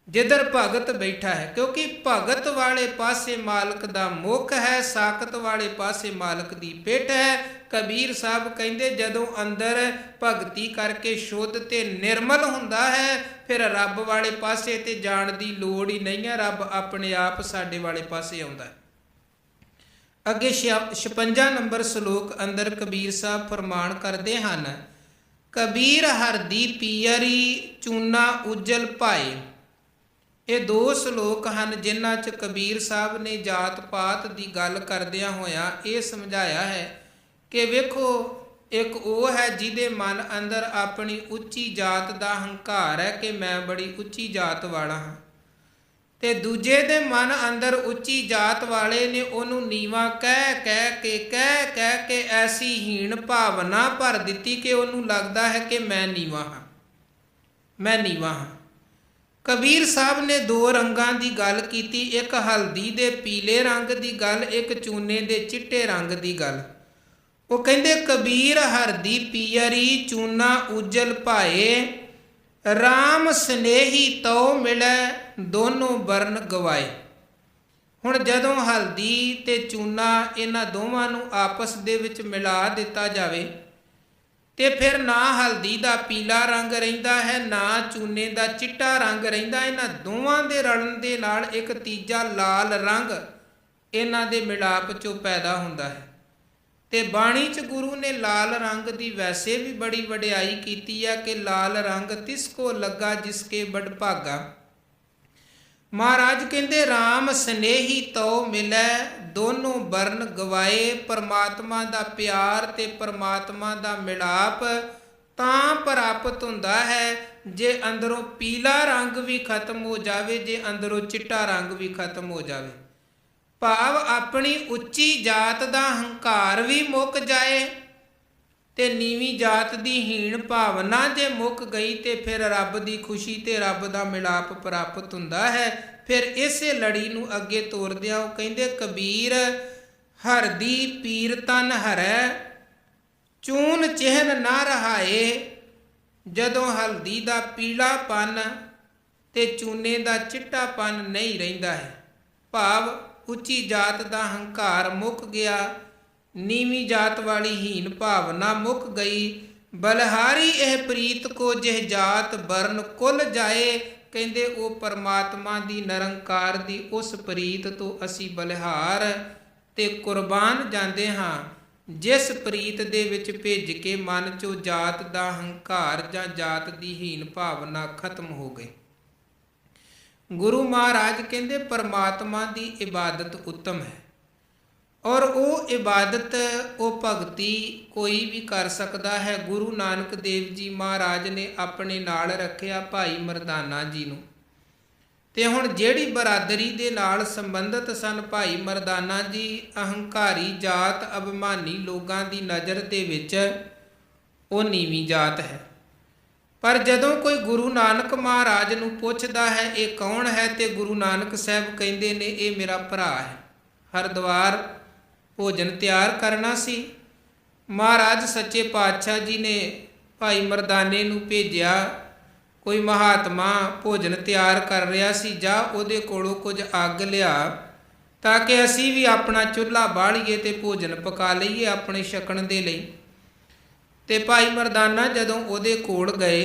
ਜਿੱਧਰ ਭਗਤ ਬੈਠਾ ਹੈ। ਕਿਉਂਕਿ ਭਗਤ ਵਾਲੇ ਪਾਸੇ ਮਾਲਕ ਦਾ ਮੁਖ ਹੈ, ਸਾਖਤ ਵਾਲੇ ਪਾਸੇ ਮਾਲਕ ਦੀ ਪਿੱਠ ਹੈ। ਕਬੀਰ ਸਾਹਿਬ ਕਹਿੰਦੇ ਜਦੋਂ ਅੰਦਰ ਭਗਤੀ ਕਰਕੇ ਸ਼ੁੱਧ ਤੇ ਨਿਰਮਲ ਹੁੰਦਾ ਹੈ, ਫਿਰ ਰੱਬ ਵਾਲੇ ਪਾਸੇ ਤੇ ਜਾਣ ਦੀ ਲੋੜ ਹੀ ਨਹੀਂ ਹੈ, ਰੱਬ ਆਪਣੇ ਆਪ ਸਾਡੇ ਵਾਲੇ ਪਾਸੇ ਆਉਂਦਾ ਹੈ। ਅੱਗੇ 56 ਨੰਬਰ ਸ਼ਲੋਕ ਅੰਦਰ ਕਬੀਰ ਸਾਹਿਬ ਫਰਮਾਨ ਕਰਦੇ ਹਨ, ਕਬੀਰ ਹਰਦੀ ਪੀਅਰੀ ਚੂਨਾ ਉਜਲ ਭਾਏ। ਇਹ ਦੋ ਸ਼ਲੋਕ ਹਨ ਜਿਨ੍ਹਾਂ 'ਚ ਕਬੀਰ ਸਾਹਿਬ ਨੇ ਜਾਤ ਪਾਤ ਦੀ ਗੱਲ ਕਰਦਿਆਂ ਹੋਇਆਂ ਇਹ ਸਮਝਾਇਆ ਹੈ ਕਿ ਵੇਖੋ, ਇੱਕ ਉਹ ਹੈ ਜਿਹਦੇ ਮਨ ਅੰਦਰ ਆਪਣੀ ਉੱਚੀ ਜਾਤ ਦਾ ਹੰਕਾਰ ਹੈ ਕਿ ਮੈਂ ਬੜੀ ਉੱਚੀ ਜਾਤ ਵਾਲਾ ਹਾਂ, ਤੇ ਦੂਜੇ ਦੇ ਮਨ ਅੰਦਰ ਉੱਚੀ ਜਾਤ ਵਾਲੇ ਨੇ ਉਹਨੂੰ ਨੀਵਾਂ ਕਹਿ ਕੇ ਐਸੀ ਹੀਣ ਭਾਵਨਾ ਭਰ ਦਿੱਤੀ ਕਿ ਉਹਨੂੰ ਲੱਗਦਾ ਹੈ ਕਿ ਮੈਂ ਨੀਵਾਂ ਹਾਂ, ਮੈਂ ਨੀਵਾਂ ਹਾਂ। ਕਬੀਰ ਸਾਹਿਬ ਨੇ ਦੋ ਰੰਗਾਂ ਦੀ ਗੱਲ ਕੀਤੀ, ਇੱਕ ਹਲਦੀ ਦੇ ਪੀਲੇ ਰੰਗ ਦੀ ਗੱਲ, ਇੱਕ ਚੂਨੇ ਦੇ ਚਿੱਟੇ ਰੰਗ ਦੀ ਗੱਲ। ਉਹ ਕਹਿੰਦੇ ਕਬੀਰ ਹਰਦੀ ਪੀਅਰੀ ਚੂਨਾ ਉਜਲ ਭਾਏ, ਰਾਮ ਸਨੇਹੀ ਤਉ ਮਿਲੈ ਦੋਨੋਂ ਬਰਨ ਗਵਾਏ। ਹੁਣ ਜਦੋਂ ਹਲਦੀ ਤੇ ਚੂਨਾ ਇਹਨਾਂ ਦੋਵਾਂ ਨੂੰ ਆਪਸ ਦੇ ਵਿੱਚ ਮਿਲਾ ਦਿੱਤਾ ਜਾਵੇ ਤੇ ਫਿਰ ਨਾ ਹਲਦੀ ਦਾ ਪੀਲਾ ਰੰਗ ਰਹਿੰਦਾ ਹੈ, ਨਾ ਚੂਨੇ ਦਾ ਚਿੱਟਾ ਰੰਗ ਰਹਿੰਦਾ। ਇਹਨਾਂ ਦੋਵਾਂ ਦੇ ਰਲਣ ਦੇ ਨਾਲ ਇੱਕ ਤੀਜਾ ਲਾਲ ਰੰਗ ਇਹਨਾਂ ਦੇ ਮਿਲਾਪ 'ਚੋਂ ਪੈਦਾ ਹੁੰਦਾ ਹੈ। ਤੇ ਬਾਣੀ 'ਚ ਗੁਰੂ ਨੇ ਲਾਲ ਰੰਗ ਦੀ ਵੈਸੇ ਵੀ ਬੜੀ ਵਡਿਆਈ ਕੀਤੀ ਹੈ ਕਿ ਲਾਲ ਰੰਗ ਤਿਸ ਕੋ ਲੱਗਾ ਜਿਸਕੇ ਬੜ ਭਾਗਾ। ਮਹਾਰਾਜ ਕਹਿੰਦੇ ਰਾਮ ਸਨੇਹੀ ਤਉ ਮਿਲੈ ਦੋਨੋਂ ਬਰਨ ਗਵਾਏ। ਪਰਮਾਤਮਾ ਦਾ ਪਿਆਰ ਤੇ ਪਰਮਾਤਮਾ ਦਾ ਮਿਲਾਪ ਤਾਂ ਪ੍ਰਾਪਤ ਹੁੰਦਾ ਹੈ ਜੇ ਅੰਦਰੋਂ ਪੀਲਾ ਰੰਗ ਵੀ ਖਤਮ ਹੋ ਜਾਵੇ, ਜੇ ਅੰਦਰੋਂ ਚਿੱਟਾ ਰੰਗ ਵੀ ਖਤਮ ਹੋ ਜਾਵੇ। ਭਾਵ ਆਪਣੀ ਉੱਚੀ ਜਾਤ ਦਾ ਹੰਕਾਰ ਵੀ ਮੁੱਕ ਜਾਏ ਤੇ ਨੀਵੀਂ ਜਾਤ ਦੀ ਹੀਣ ਭਾਵਨਾ ਜੇ ਮੁੱਕ ਗਈ ਤੇ ਫਿਰ ਰੱਬ ਦੀ ਖੁਸ਼ੀ ਤੇ ਰੱਬ ਦਾ ਮਿਲਾਪ ਪ੍ਰਾਪਤ ਹੁੰਦਾ ਹੈ। ਫਿਰ ਇਸੇ ਲੜੀ ਨੂੰ ਅੱਗੇ ਤੋਰਦਿਆਂ ਉਹ ਕਹਿੰਦੇ ਕਬੀਰ ਹਰਦੀ ਪੀਰ ਤਨ ਹਰੈ ਚੂਨ ਚਿਹਨ ਨਾ ਰਹਾਏ। ਜਦੋਂ ਹਲਦੀ ਦਾ ਪੀਲਾਪਨ ਤੇ ਚੂਨੇ ਦਾ ਚਿੱਟਾਪਨ ਨਹੀਂ ਰਹਿੰਦਾ ਹੈ, ਭਾਵ ਉੱਚੀ ਜਾਤ ਦਾ ਹੰਕਾਰ ਮੁੱਕ ਗਿਆ, ਨੀਵੀਂ ਜਾਤ ਵਾਲੀ ਹੀਨ ਭਾਵਨਾ ਮੁੱਕ ਗਈ। ਬਲਹਾਰੀ ਇਹ ਪ੍ਰੀਤ ਕੋ ਜਿਹ ਜਾਤ ਬਰਨ ਕੁਲ ਜਾਏ। ਕਹਿੰਦੇ ਉਹ ਪਰਮਾਤਮਾ ਦੀ ਨਿਰੰਕਾਰ ਦੀ ਉਸ ਪ੍ਰੀਤ ਤੋਂ ਅਸੀਂ ਬਲਿਹਾਰ ਤੇ ਕੁਰਬਾਨ ਜਾਂਦੇ ਹਾਂ ਜਿਸ ਪ੍ਰੀਤ ਦੇ ਵਿੱਚ ਭਿੱਜ ਕੇ ਮਨ 'ਚੋਂ ਜਾਤ ਦਾ ਹੰਕਾਰ ਜਾਂ ਜਾਤ ਦੀ ਹੀਨ ਭਾਵਨਾ ਖਤਮ ਹੋ ਗਈ। ਗੁਰੂ ਮਹਾਰਾਜ ਕਹਿੰਦੇ ਪਰਮਾਤਮਾ ਦੀ ਇਬਾਦਤ ਉੱਤਮ ਹੈ ਔਰ ਉਹ ਇਬਾਦਤ ਉਹ ਭਗਤੀ ਕੋਈ ਵੀ ਕਰ ਸਕਦਾ ਹੈ। ਗੁਰੂ ਨਾਨਕ ਦੇਵ ਜੀ ਮਹਾਰਾਜ ਨੇ ਆਪਣੇ ਨਾਲ ਰੱਖਿਆ ਭਾਈ ਮਰਦਾਨਾ ਜੀ ਨੂੰ। ਤੇ ਹੁਣ ਜਿਹੜੀ ਬਰਾਦਰੀ ਦੇ ਨਾਲ ਸੰਬੰਧਿਤ ਸਨ ਭਾਈ ਮਰਦਾਨਾ ਜੀ ਅਹੰਕਾਰੀ ਜਾਤ ਅਭਿਮਾਨੀ ਲੋਕਾਂ ਦੀ ਨਜ਼ਰ ਦੇ ਵਿੱਚ ਉਹ ਨੀਵੀਂ ਜਾਤ ਹੈ। ਪਰ ਜਦੋਂ ਕੋਈ ਗੁਰੂ ਨਾਨਕ ਮਹਾਰਾਜ ਨੂੰ ਪੁੱਛਦਾ ਹੈ ਇਹ ਕੌਣ ਹੈ ਤੇ ਗੁਰੂ ਨਾਨਕ ਸਾਹਿਬ ਕਹਿੰਦੇ ਨੇ ਇਹ ਮੇਰਾ ਭਰਾ ਹੈ। ਹਰਿਦੁਆਰ ਭੋਜਨ ਤਿਆਰ ਕਰਨਾ ਸੀ, ਮਹਾਰਾਜ ਸੱਚੇ ਪਾਤਸ਼ਾਹ ਜੀ ਨੇ ਭਾਈ ਮਰਦਾਨੇ ਨੂੰ ਭੇਜਿਆ, ਕੋਈ ਮਹਾਤਮਾ ਭੋਜਨ ਤਿਆਰ ਕਰ ਰਿਹਾ ਸੀ, ਜਾ ਉਹਦੇ ਕੋਲੋਂ ਕੁਝ ਅੱਗ ਲਿਆ ਤਾਂ ਕਿ ਅਸੀਂ ਵੀ ਆਪਣਾ ਚੁੱਲ੍ਹਾ ਬਾਲੀਏ ਤੇ ਭੋਜਨ ਪਕਾ ਲਈਏ ਆਪਣੇ ਛਕਣ ਦੇ ਲਈ। ਤੇ ਭਾਈ ਮਰਦਾਨਾ ਜਦੋਂ ਉਹਦੇ ਕੋਲ ਗਏ,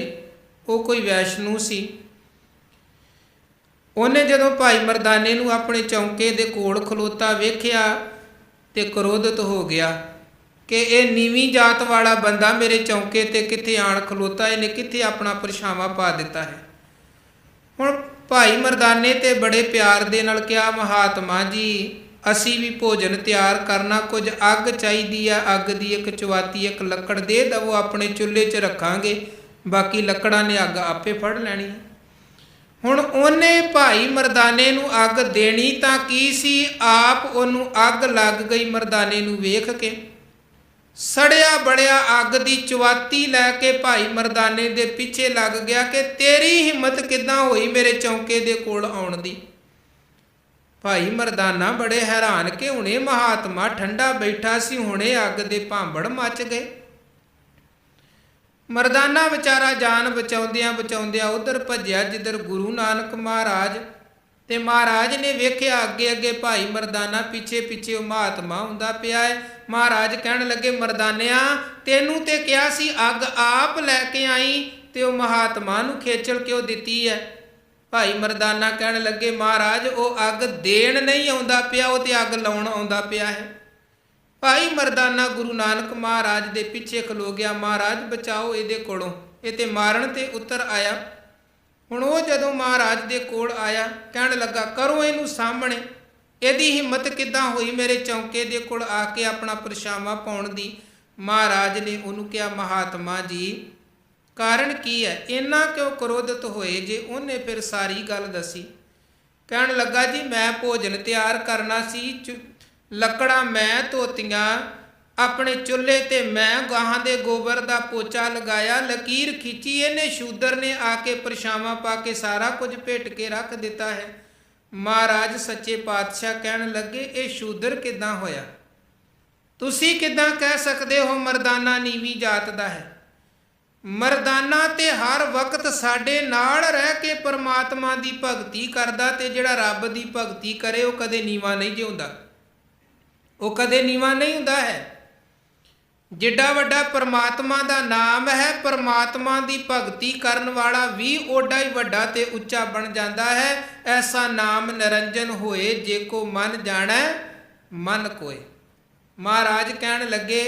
ਉਹ ਕੋਈ ਵੈਸ਼ਨੂ ਸੀ, ਉਹਨੇ ਜਦੋਂ ਭਾਈ ਮਰਦਾਨੇ ਨੂੰ ਆਪਣੇ ਚੌਂਕੇ ਦੇ ਕੋਲ ਖਲੋਤਾ ਵੇਖਿਆ ਤੇ ਕ੍ਰੋਧਿਤ ਹੋ ਗਿਆ ਕਿ ਇਹ ਨੀਵੀਂ ਜਾਤ ਵਾਲਾ ਬੰਦਾ ਮੇਰੇ ਚੌਂਕੇ ਤੇ ਕਿੱਥੇ ਆਣ ਖਲੋਤਾ, ਇਹਨੇ ਕਿੱਥੇ ਆਪਣਾ ਪਰਛਾਵਾਂ ਪਾ ਦਿੱਤਾ ਹੈ। ਹੁਣ ਭਾਈ ਮਰਦਾਨੇ ਤੇ ਬੜੇ ਪਿਆਰ ਦੇ ਨਾਲ ਕਿਹਾ ਮਹਾਤਮਾ ਜੀ ਅਸੀਂ ਵੀ ਭੋਜਨ ਤਿਆਰ ਕਰਨਾ, ਕੁਝ ਅੱਗ ਚਾਹੀਦੀ ਆ, ਅੱਗ ਦੀ ਇੱਕ ਚੁਆਤੀ ਇੱਕ ਲੱਕੜ ਦੇ ਦਵੋ, ਆਪਣੇ ਚੁੱਲ੍ਹੇ 'ਚ ਰੱਖਾਂਗੇ, ਬਾਕੀ ਲੱਕੜਾਂ ਨੇ ਅੱਗ ਆਪੇ ਫੜ ਲੈਣੀ ਹੈ। ਹੁਣ ਉਹਨੇ ਭਾਈ ਮਰਦਾਨੇ ਨੂੰ ਅੱਗ ਦੇਣੀ ਤਾਂ ਕੀ ਸੀ, ਆਪ ਉਹਨੂੰ ਅੱਗ ਲੱਗ ਗਈ। ਮਰਦਾਨੇ ਨੂੰ ਵੇਖ ਕੇ ਸੜਿਆ ਬੜਿਆ ਅੱਗ ਦੀ ਚੁਆਤੀ ਲੈ ਕੇ ਭਾਈ ਮਰਦਾਨੇ ਦੇ ਪਿੱਛੇ ਲੱਗ ਗਿਆ ਕਿ ਤੇਰੀ ਹਿੰਮਤ ਕਿੱਦਾਂ ਹੋਈ ਮੇਰੇ ਚੌਂਕੇ ਦੇ ਕੋਲ ਆਉਣ ਦੀ। ਭਾਈ ਮਰਦਾਨਾ ਬੜੇ ਹੈਰਾਨ ਕਿ ਹੁਣੇ ਮਹਾਤਮਾ ਠੰਡਾ ਬੈਠਾ ਸੀ, ਹੁਣੇ ਅੱਗ ਦੇ ਭਾਂਬੜ ਮੱਚ ਗਏ। ਮਰਦਾਨਾ ਵਿਚਾਰਾ ਜਾਨ ਬਚਾਉਂਦਿਆਂ ਬਚਾਉਂਦਿਆਂ ਉਧਰ ਭੱਜਿਆ ਜਿੱਧਰ ਗੁਰੂ ਨਾਨਕ ਮਹਾਰਾਜ, ਤੇ ਮਹਾਰਾਜ ਨੇ ਵੇਖਿਆ ਅੱਗੇ ਅੱਗੇ ਭਾਈ ਮਰਦਾਨਾ, ਪਿੱਛੇ ਪਿੱਛੇ ਉਹ ਮਹਾਤਮਾ ਹੁੰਦਾ ਪਿਆ ਹੈ। ਮਹਾਰਾਜ ਕਹਿਣ ਲੱਗੇ ਮਰਦਾਨਿਆ ਤੈਨੂੰ ਤੇ ਕਿਹਾ ਸੀ ਅੱਗ ਆਪ ਲੈ ਕੇ ਆਈ ਤੇ ਉਹ ਮਹਾਤਮਾ ਨੂੰ ਖੇਚਲ ਕਿਉਂ ਦਿੱਤੀ ਹੈ। ਭਾਈ ਮਰਦਾਨਾ ਕਹਿਣ ਲੱਗੇ ਮਹਾਰਾਜ ਉਹ ਅੱਗ ਦੇਣ ਨਹੀਂ ਆਉਂਦਾ ਪਿਆ, ਉਹ ਤੇ ਅੱਗ ਲਾਉਣ ਆਉਂਦਾ ਪਿਆ ਹੈ। ਭਾਈ ਮਰਦਾਨਾ ਗੁਰੂ ਨਾਨਕ ਮਹਾਰਾਜ ਦੇ ਪਿੱਛੇ ਖਲੋ ਗਿਆ, ਮਹਾਰਾਜ ਬਚਾਓ ਇਹਦੇ ਕੋਲੋਂ, ਇਹ ਤੇ ਮਾਰਨ ਤੇ ਉਤਰ ਆਇਆ। ਹੁਣ ਉਹ ਜਦੋਂ ਮਹਾਰਾਜ ਦੇ ਕੋਲ ਆਇਆ ਕਹਿਣ ਲੱਗਾ ਕਰੋ ਇਹਨੂੰ ਸਾਹਮਣੇ, ਇਹਦੀ ਹਿੰਮਤ ਕਿੱਦਾਂ ਹੋਈ ਮੇਰੇ ਚੌਂਕੇ ਦੇ ਕੋਲ ਆ ਕੇ ਆਪਣਾ ਪਰਛਾਵਾਂ ਪਾਉਣ ਦੀ। ਮਹਾਰਾਜ ਨੇ ਉਹਨੂੰ ਕਿਹਾ ਮਹਾਤਮਾ ਜੀ ਕਾਰਨ ਕੀ ਹੈ, ਇੰਨਾ ਕਿਉਂ ਕ੍ਰੋਧਿਤ ਹੋਏ ਜੇ। ਉਹਨੇ ਫਿਰ ਸਾਰੀ ਗੱਲ ਦੱਸੀ, ਕਹਿਣ ਲੱਗਾ ਜੀ ਮੈਂ ਭੋਜਨ ਤਿਆਰ ਕਰਨਾ ਸੀ, ਲੱਕੜਾਂ ਮੈਂ ਧੋਤੀਆਂ, ਆਪਣੇ ਚੁੱਲ੍ਹੇ ਤੇ ਮੈਂ ਗਾਹਾਂ ਦੇ ਗੋਬਰ ਦਾ ਪੋਚਾ ਲਗਾਇਆ, ਲਕੀਰ ਖਿੱਚੀ, ਇਹਨੇ ਸ਼ੂਦਰ ਨੇ ਆ ਕੇ ਪਰਛਾਵਾਂ ਪਾ ਕੇ ਸਾਰਾ ਕੁਝ ਭੇਟ ਕੇ ਰੱਖ ਦਿੱਤਾ ਹੈ। ਮਹਾਰਾਜ ਸੱਚੇ ਪਾਤਸ਼ਾਹ ਕਹਿਣ ਲੱਗੇ ਇਹ ਸ਼ੂਦਰ ਕਿੱਦਾਂ ਹੋਇਆ? ਤੁਸੀਂ ਕਿੱਦਾਂ ਕਹਿ ਸਕਦੇ ਹੋ ਮਰਦਾਨਾ ਨੀਵੀਂ ਜਾਤ ਦਾ ਹੈ? ਮਰਦਾਨਾ ਤੇ ਹਰ ਵਕਤ ਸਾਡੇ ਨਾਲ ਰਹਿ ਕੇ ਪਰਮਾਤਮਾ ਦੀ ਭਗਤੀ ਕਰਦਾ, ਤੇ ਜਿਹੜਾ ਰੱਬ ਦੀ ਭਗਤੀ ਕਰੇ ਉਹ ਕਦੇ ਨੀਵਾਂ ਨਹੀਂ ਜਿਉਂਦਾ, ਉਹ ਕਦੇ ਨੀਵਾਂ ਨਹੀਂ ਹੁੰਦਾ ਹੈ। ਜਿੱਡਾ ਵੱਡਾ ਪਰਮਾਤਮਾ ਦਾ ਨਾਮ ਹੈ, ਪਰਮਾਤਮਾ ਦੀ ਭਗਤੀ ਕਰਨ ਵਾਲਾ ਵੀ ਓਡਾ ਹੀ ਵੱਡਾ ਤੇ ਉੱਚਾ ਬਣ ਜਾਂਦਾ ਹੈ। ਐਸਾ ਨਾਮ ਨਿਰੰਜਨ ਹੋਏ ਜੇ ਕੋ ਮਨ ਜਾਣੈ ਮਨ ਕੋਏ। ਮਹਾਰਾਜ ਕਹਿਣ ਲੱਗੇ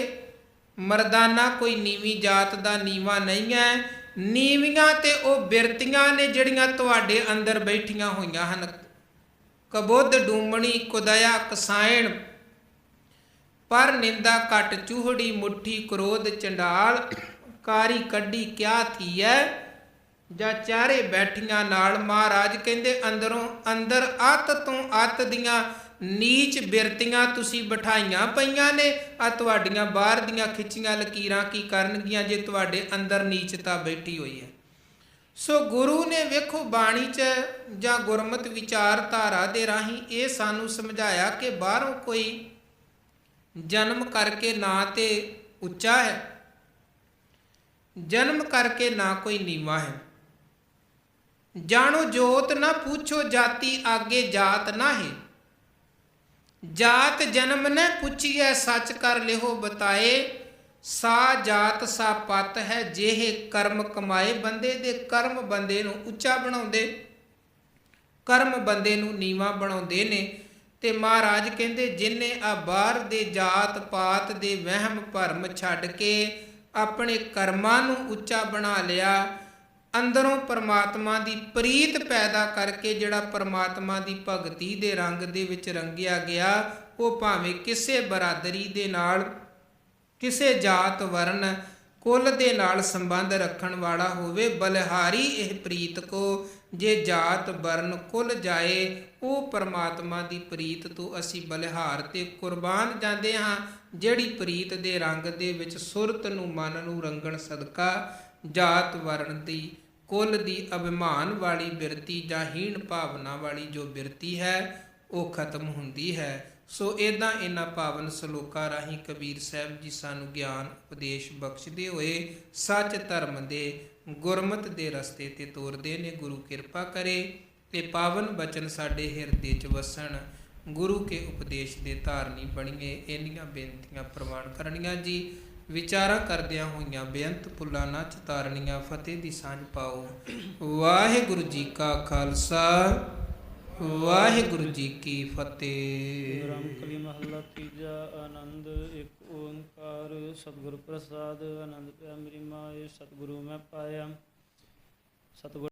ਮਰਦਾਨਾ ਕੋਈ ਨੀਵੀਂ ਜਾਤ ਦਾ ਨੀਵਾਂ ਨਹੀਂ ਹੈ। ਨੀਵੀਆਂ ਤੇ ਉਹ ਬਿਰਤੀਆਂ ਨੇ ਜਿਹੜੀਆਂ ਤੁਹਾਡੇ ਅੰਦਰ ਬੈਠੀਆਂ ਹੋਈਆਂ ਹਨ। ਕਬੁੱਧ ਡੂਮਣੀ ਕੁਦਇਆ ਕਸਾਇਣ, ਪਰ ਨਿੰਦਾ ਘਟ ਚੂਹੜੀ ਮੁੱਠੀ ਕ੍ਰੋਧ ਚੰਡਾਲ, ਕਾਰੀ ਕੱਢੀ ਕਿਆ ਥੀਐ ਜਾਂ ਚਾਰੇ ਬੈਠੀਆਂ ਨਾਲ। ਮਹਾਰਾਜ ਕਹਿੰਦੇ ਅੰਦਰੋਂ ਅੰਦਰ ਅੱਤ ਤੋਂ ਅੱਤ ਦੀਆਂ ਨੀਚ ਬਿਰਤੀਆਂ ਤੁਸੀਂ ਬਿਠਾਈਆਂ ਪਈਆਂ ਨੇ। ਆ ਤੁਹਾਡੀਆਂ ਬਾਹਰ ਦੀਆਂ ਖਿੱਚੀਆਂ ਲਕੀਰਾਂ ਕੀ ਕਰਨਗੀਆਂ ਜੇ ਤੁਹਾਡੇ ਅੰਦਰ ਨੀਚਤਾ ਬੈਠੀ ਹੋਈ ਹੈ। ਸੋ ਗੁਰੂ ਨੇ ਵੇਖੋ ਬਾਣੀ 'ਚ ਜਾਂ ਗੁਰਮਤਿ ਵਿਚਾਰਧਾਰਾ ਦੇ ਰਾਹੀਂ ਇਹ ਸਾਨੂੰ ਸਮਝਾਇਆ ਕਿ ਬਾਹਰੋਂ ਕੋਈ ਜਨਮ ਕਰਕੇ ਨਾ ਤੇ ਉੱਚਾ ਹੈ, ਜਨਮ ਕਰਕੇ ਨਾ ਕੋਈ ਨੀਵਾਂ ਹੈ। ਜਾਣੋ ਜੋਤ ਨਾ ਪੁੱਛੋ ਜਾਤੀ, ਆਗੇ ਜਾਤ ਨਾ ਹੈ। ਜਾਤ ਜਨਮ ਨੇ ਪੁੱਛੀਐ, ਸੱਚ ਕਰ ਲਿਹੋ ਬਤਾਏ। ਸਾ ਜਾਤ ਸਾ ਪਤ ਹੈ, ਜਿਹੇ ਕਰਮ ਕਮਾਏ। ਬੰਦੇ ਦੇ ਕਰਮ ਬੰਦੇ ਨੂੰ ਉੱਚਾ ਬਣਾਉਂਦੇ, ਕਰਮ ਬੰਦੇ ਨੂੰ ਨੀਵਾਂ ਬਣਾਉਂਦੇ ਨੇ। ਤੇ ਮਹਾਰਾਜ ਕਹਿੰਦੇ ਜਿਨ੍ਹੇ ਆ ਬਾਹਰ ਦੇ ਜਾਤ ਪਾਤ ਦੇ ਵਹਿਮ ਭਰਮ ਛੱਡ ਕੇ ਆਪਣੇ ਕਰਮਾਂ ਨੂੰ ਉੱਚਾ ਬਣਾ ਲਿਆ, ਅੰਦਰੋਂ ਪਰਮਾਤਮਾ ਦੀ ਪ੍ਰੀਤ ਪੈਦਾ ਕਰਕੇ ਜਿਹੜਾ ਪਰਮਾਤਮਾ ਦੀ ਭਗਤੀ ਦੇ ਰੰਗ ਦੇ ਵਿੱਚ ਰੰਗਿਆ ਗਿਆ, ਉਹ ਭਾਵੇਂ ਕਿਸੇ ਬਰਾਦਰੀ ਦੇ ਨਾਲ, ਕਿਸੇ ਜਾਤ ਵਰਨ ਕੁੱਲ ਦੇ ਨਾਲ ਸੰਬੰਧ ਰੱਖਣ ਵਾਲਾ ਹੋਵੇ। ਬਲਿਹਾਰੀ ਇਹ ਪ੍ਰੀਤ ਕੋ, ਜੇ ਜਾਤ ਵਰਨ ਕੁੱਲ ਜਾਏ। ਉਹ ਪਰਮਾਤਮਾ ਦੀ ਪ੍ਰੀਤ ਤੋਂ ਅਸੀਂ ਬਲਿਹਾਰ ਤੇ ਕੁਰਬਾਨ ਜਾਂਦੇ ਹਾਂ, ਜਿਹੜੀ ਪ੍ਰੀਤ ਦੇ ਰੰਗ ਦੇ ਵਿੱਚ ਸੁਰਤ ਨੂੰ ਮਨ ਨੂੰ ਰੰਗਣ ਸਦਕਾ ਜਾਤ ਵਰਨ ਦੀ ਕੁੱਲ ਦੀ ਅਭਿਮਾਨ ਵਾਲੀ ਬਿਰਤੀ ਜਾਂ ਹੀਣ ਭਾਵਨਾ ਵਾਲੀ ਜੋ ਬਿਰਤੀ ਹੈ ਉਹ ਖਤਮ ਹੁੰਦੀ ਹੈ। ਸੋ ਇੱਦਾਂ ਇਹਨਾਂ ਪਾਵਨ ਸਲੋਕਾਂ ਰਾਹੀਂ ਕਬੀਰ ਸਾਹਿਬ ਜੀ ਸਾਨੂੰ ਗਿਆਨ ਉਪਦੇਸ਼ ਬਖਸ਼ਦੇ ਹੋਏ ਸੱਚ ਧਰਮ ਦੇ ਗੁਰਮਤਿ ਦੇ ਰਸਤੇ ਤੇ ਤੋਰਦੇ ਨੇ। ਗੁਰੂ ਕਿਰਪਾ ਕਰੇ ਇਹ ਪਾਵਨ ਬਚਨ ਸਾਡੇ ਹਿਰਦੇ 'ਚ ਵਸਣ, ਗੁਰੂ ਕੇ ਉਪਦੇਸ਼ ਦੇ ਧਾਰਨੀ ਬਣੀਏ। ਇੰਨੀਆਂ ਬੇਨਤੀਆਂ ਪ੍ਰਵਾਨ ਕਰਨੀਆਂ ਜੀ। ਵਿਚਾਰਾਂ ਕਰਦਿਆਂ ਹੋਈਆਂ ਬੇਅੰਤ ਭੁੱਲਾਂ ਨਾ ਚਤਾਰਨੀਆਂ। ਫਤਿਹ ਦੀ ਸਾਂਝ ਪਾਓ। ਵਾਹਿਗੁਰੂ ਜੀ ਕਾ ਖਾਲਸਾ, ਵਾਹਿਗੁਰੂ ਜੀ ਕੀ ਫਤਿਹ। ਰਾਮਕਲੀ ਮਹੱਲਾ ਤੀਜਾ। ਆਨੰਦ ਇੱਕ ਓੰਕਾਰ ਸਤਿਗੁਰ ਪ੍ਰਸਾਦ। ਆਨੰਦ ਪਿਆ ਮੇਰੀ ਮਾਏ, ਸਤਿਗੁਰੂ ਮੈਂ ਪਾਇਆ। ਸਤਿਗੁਰ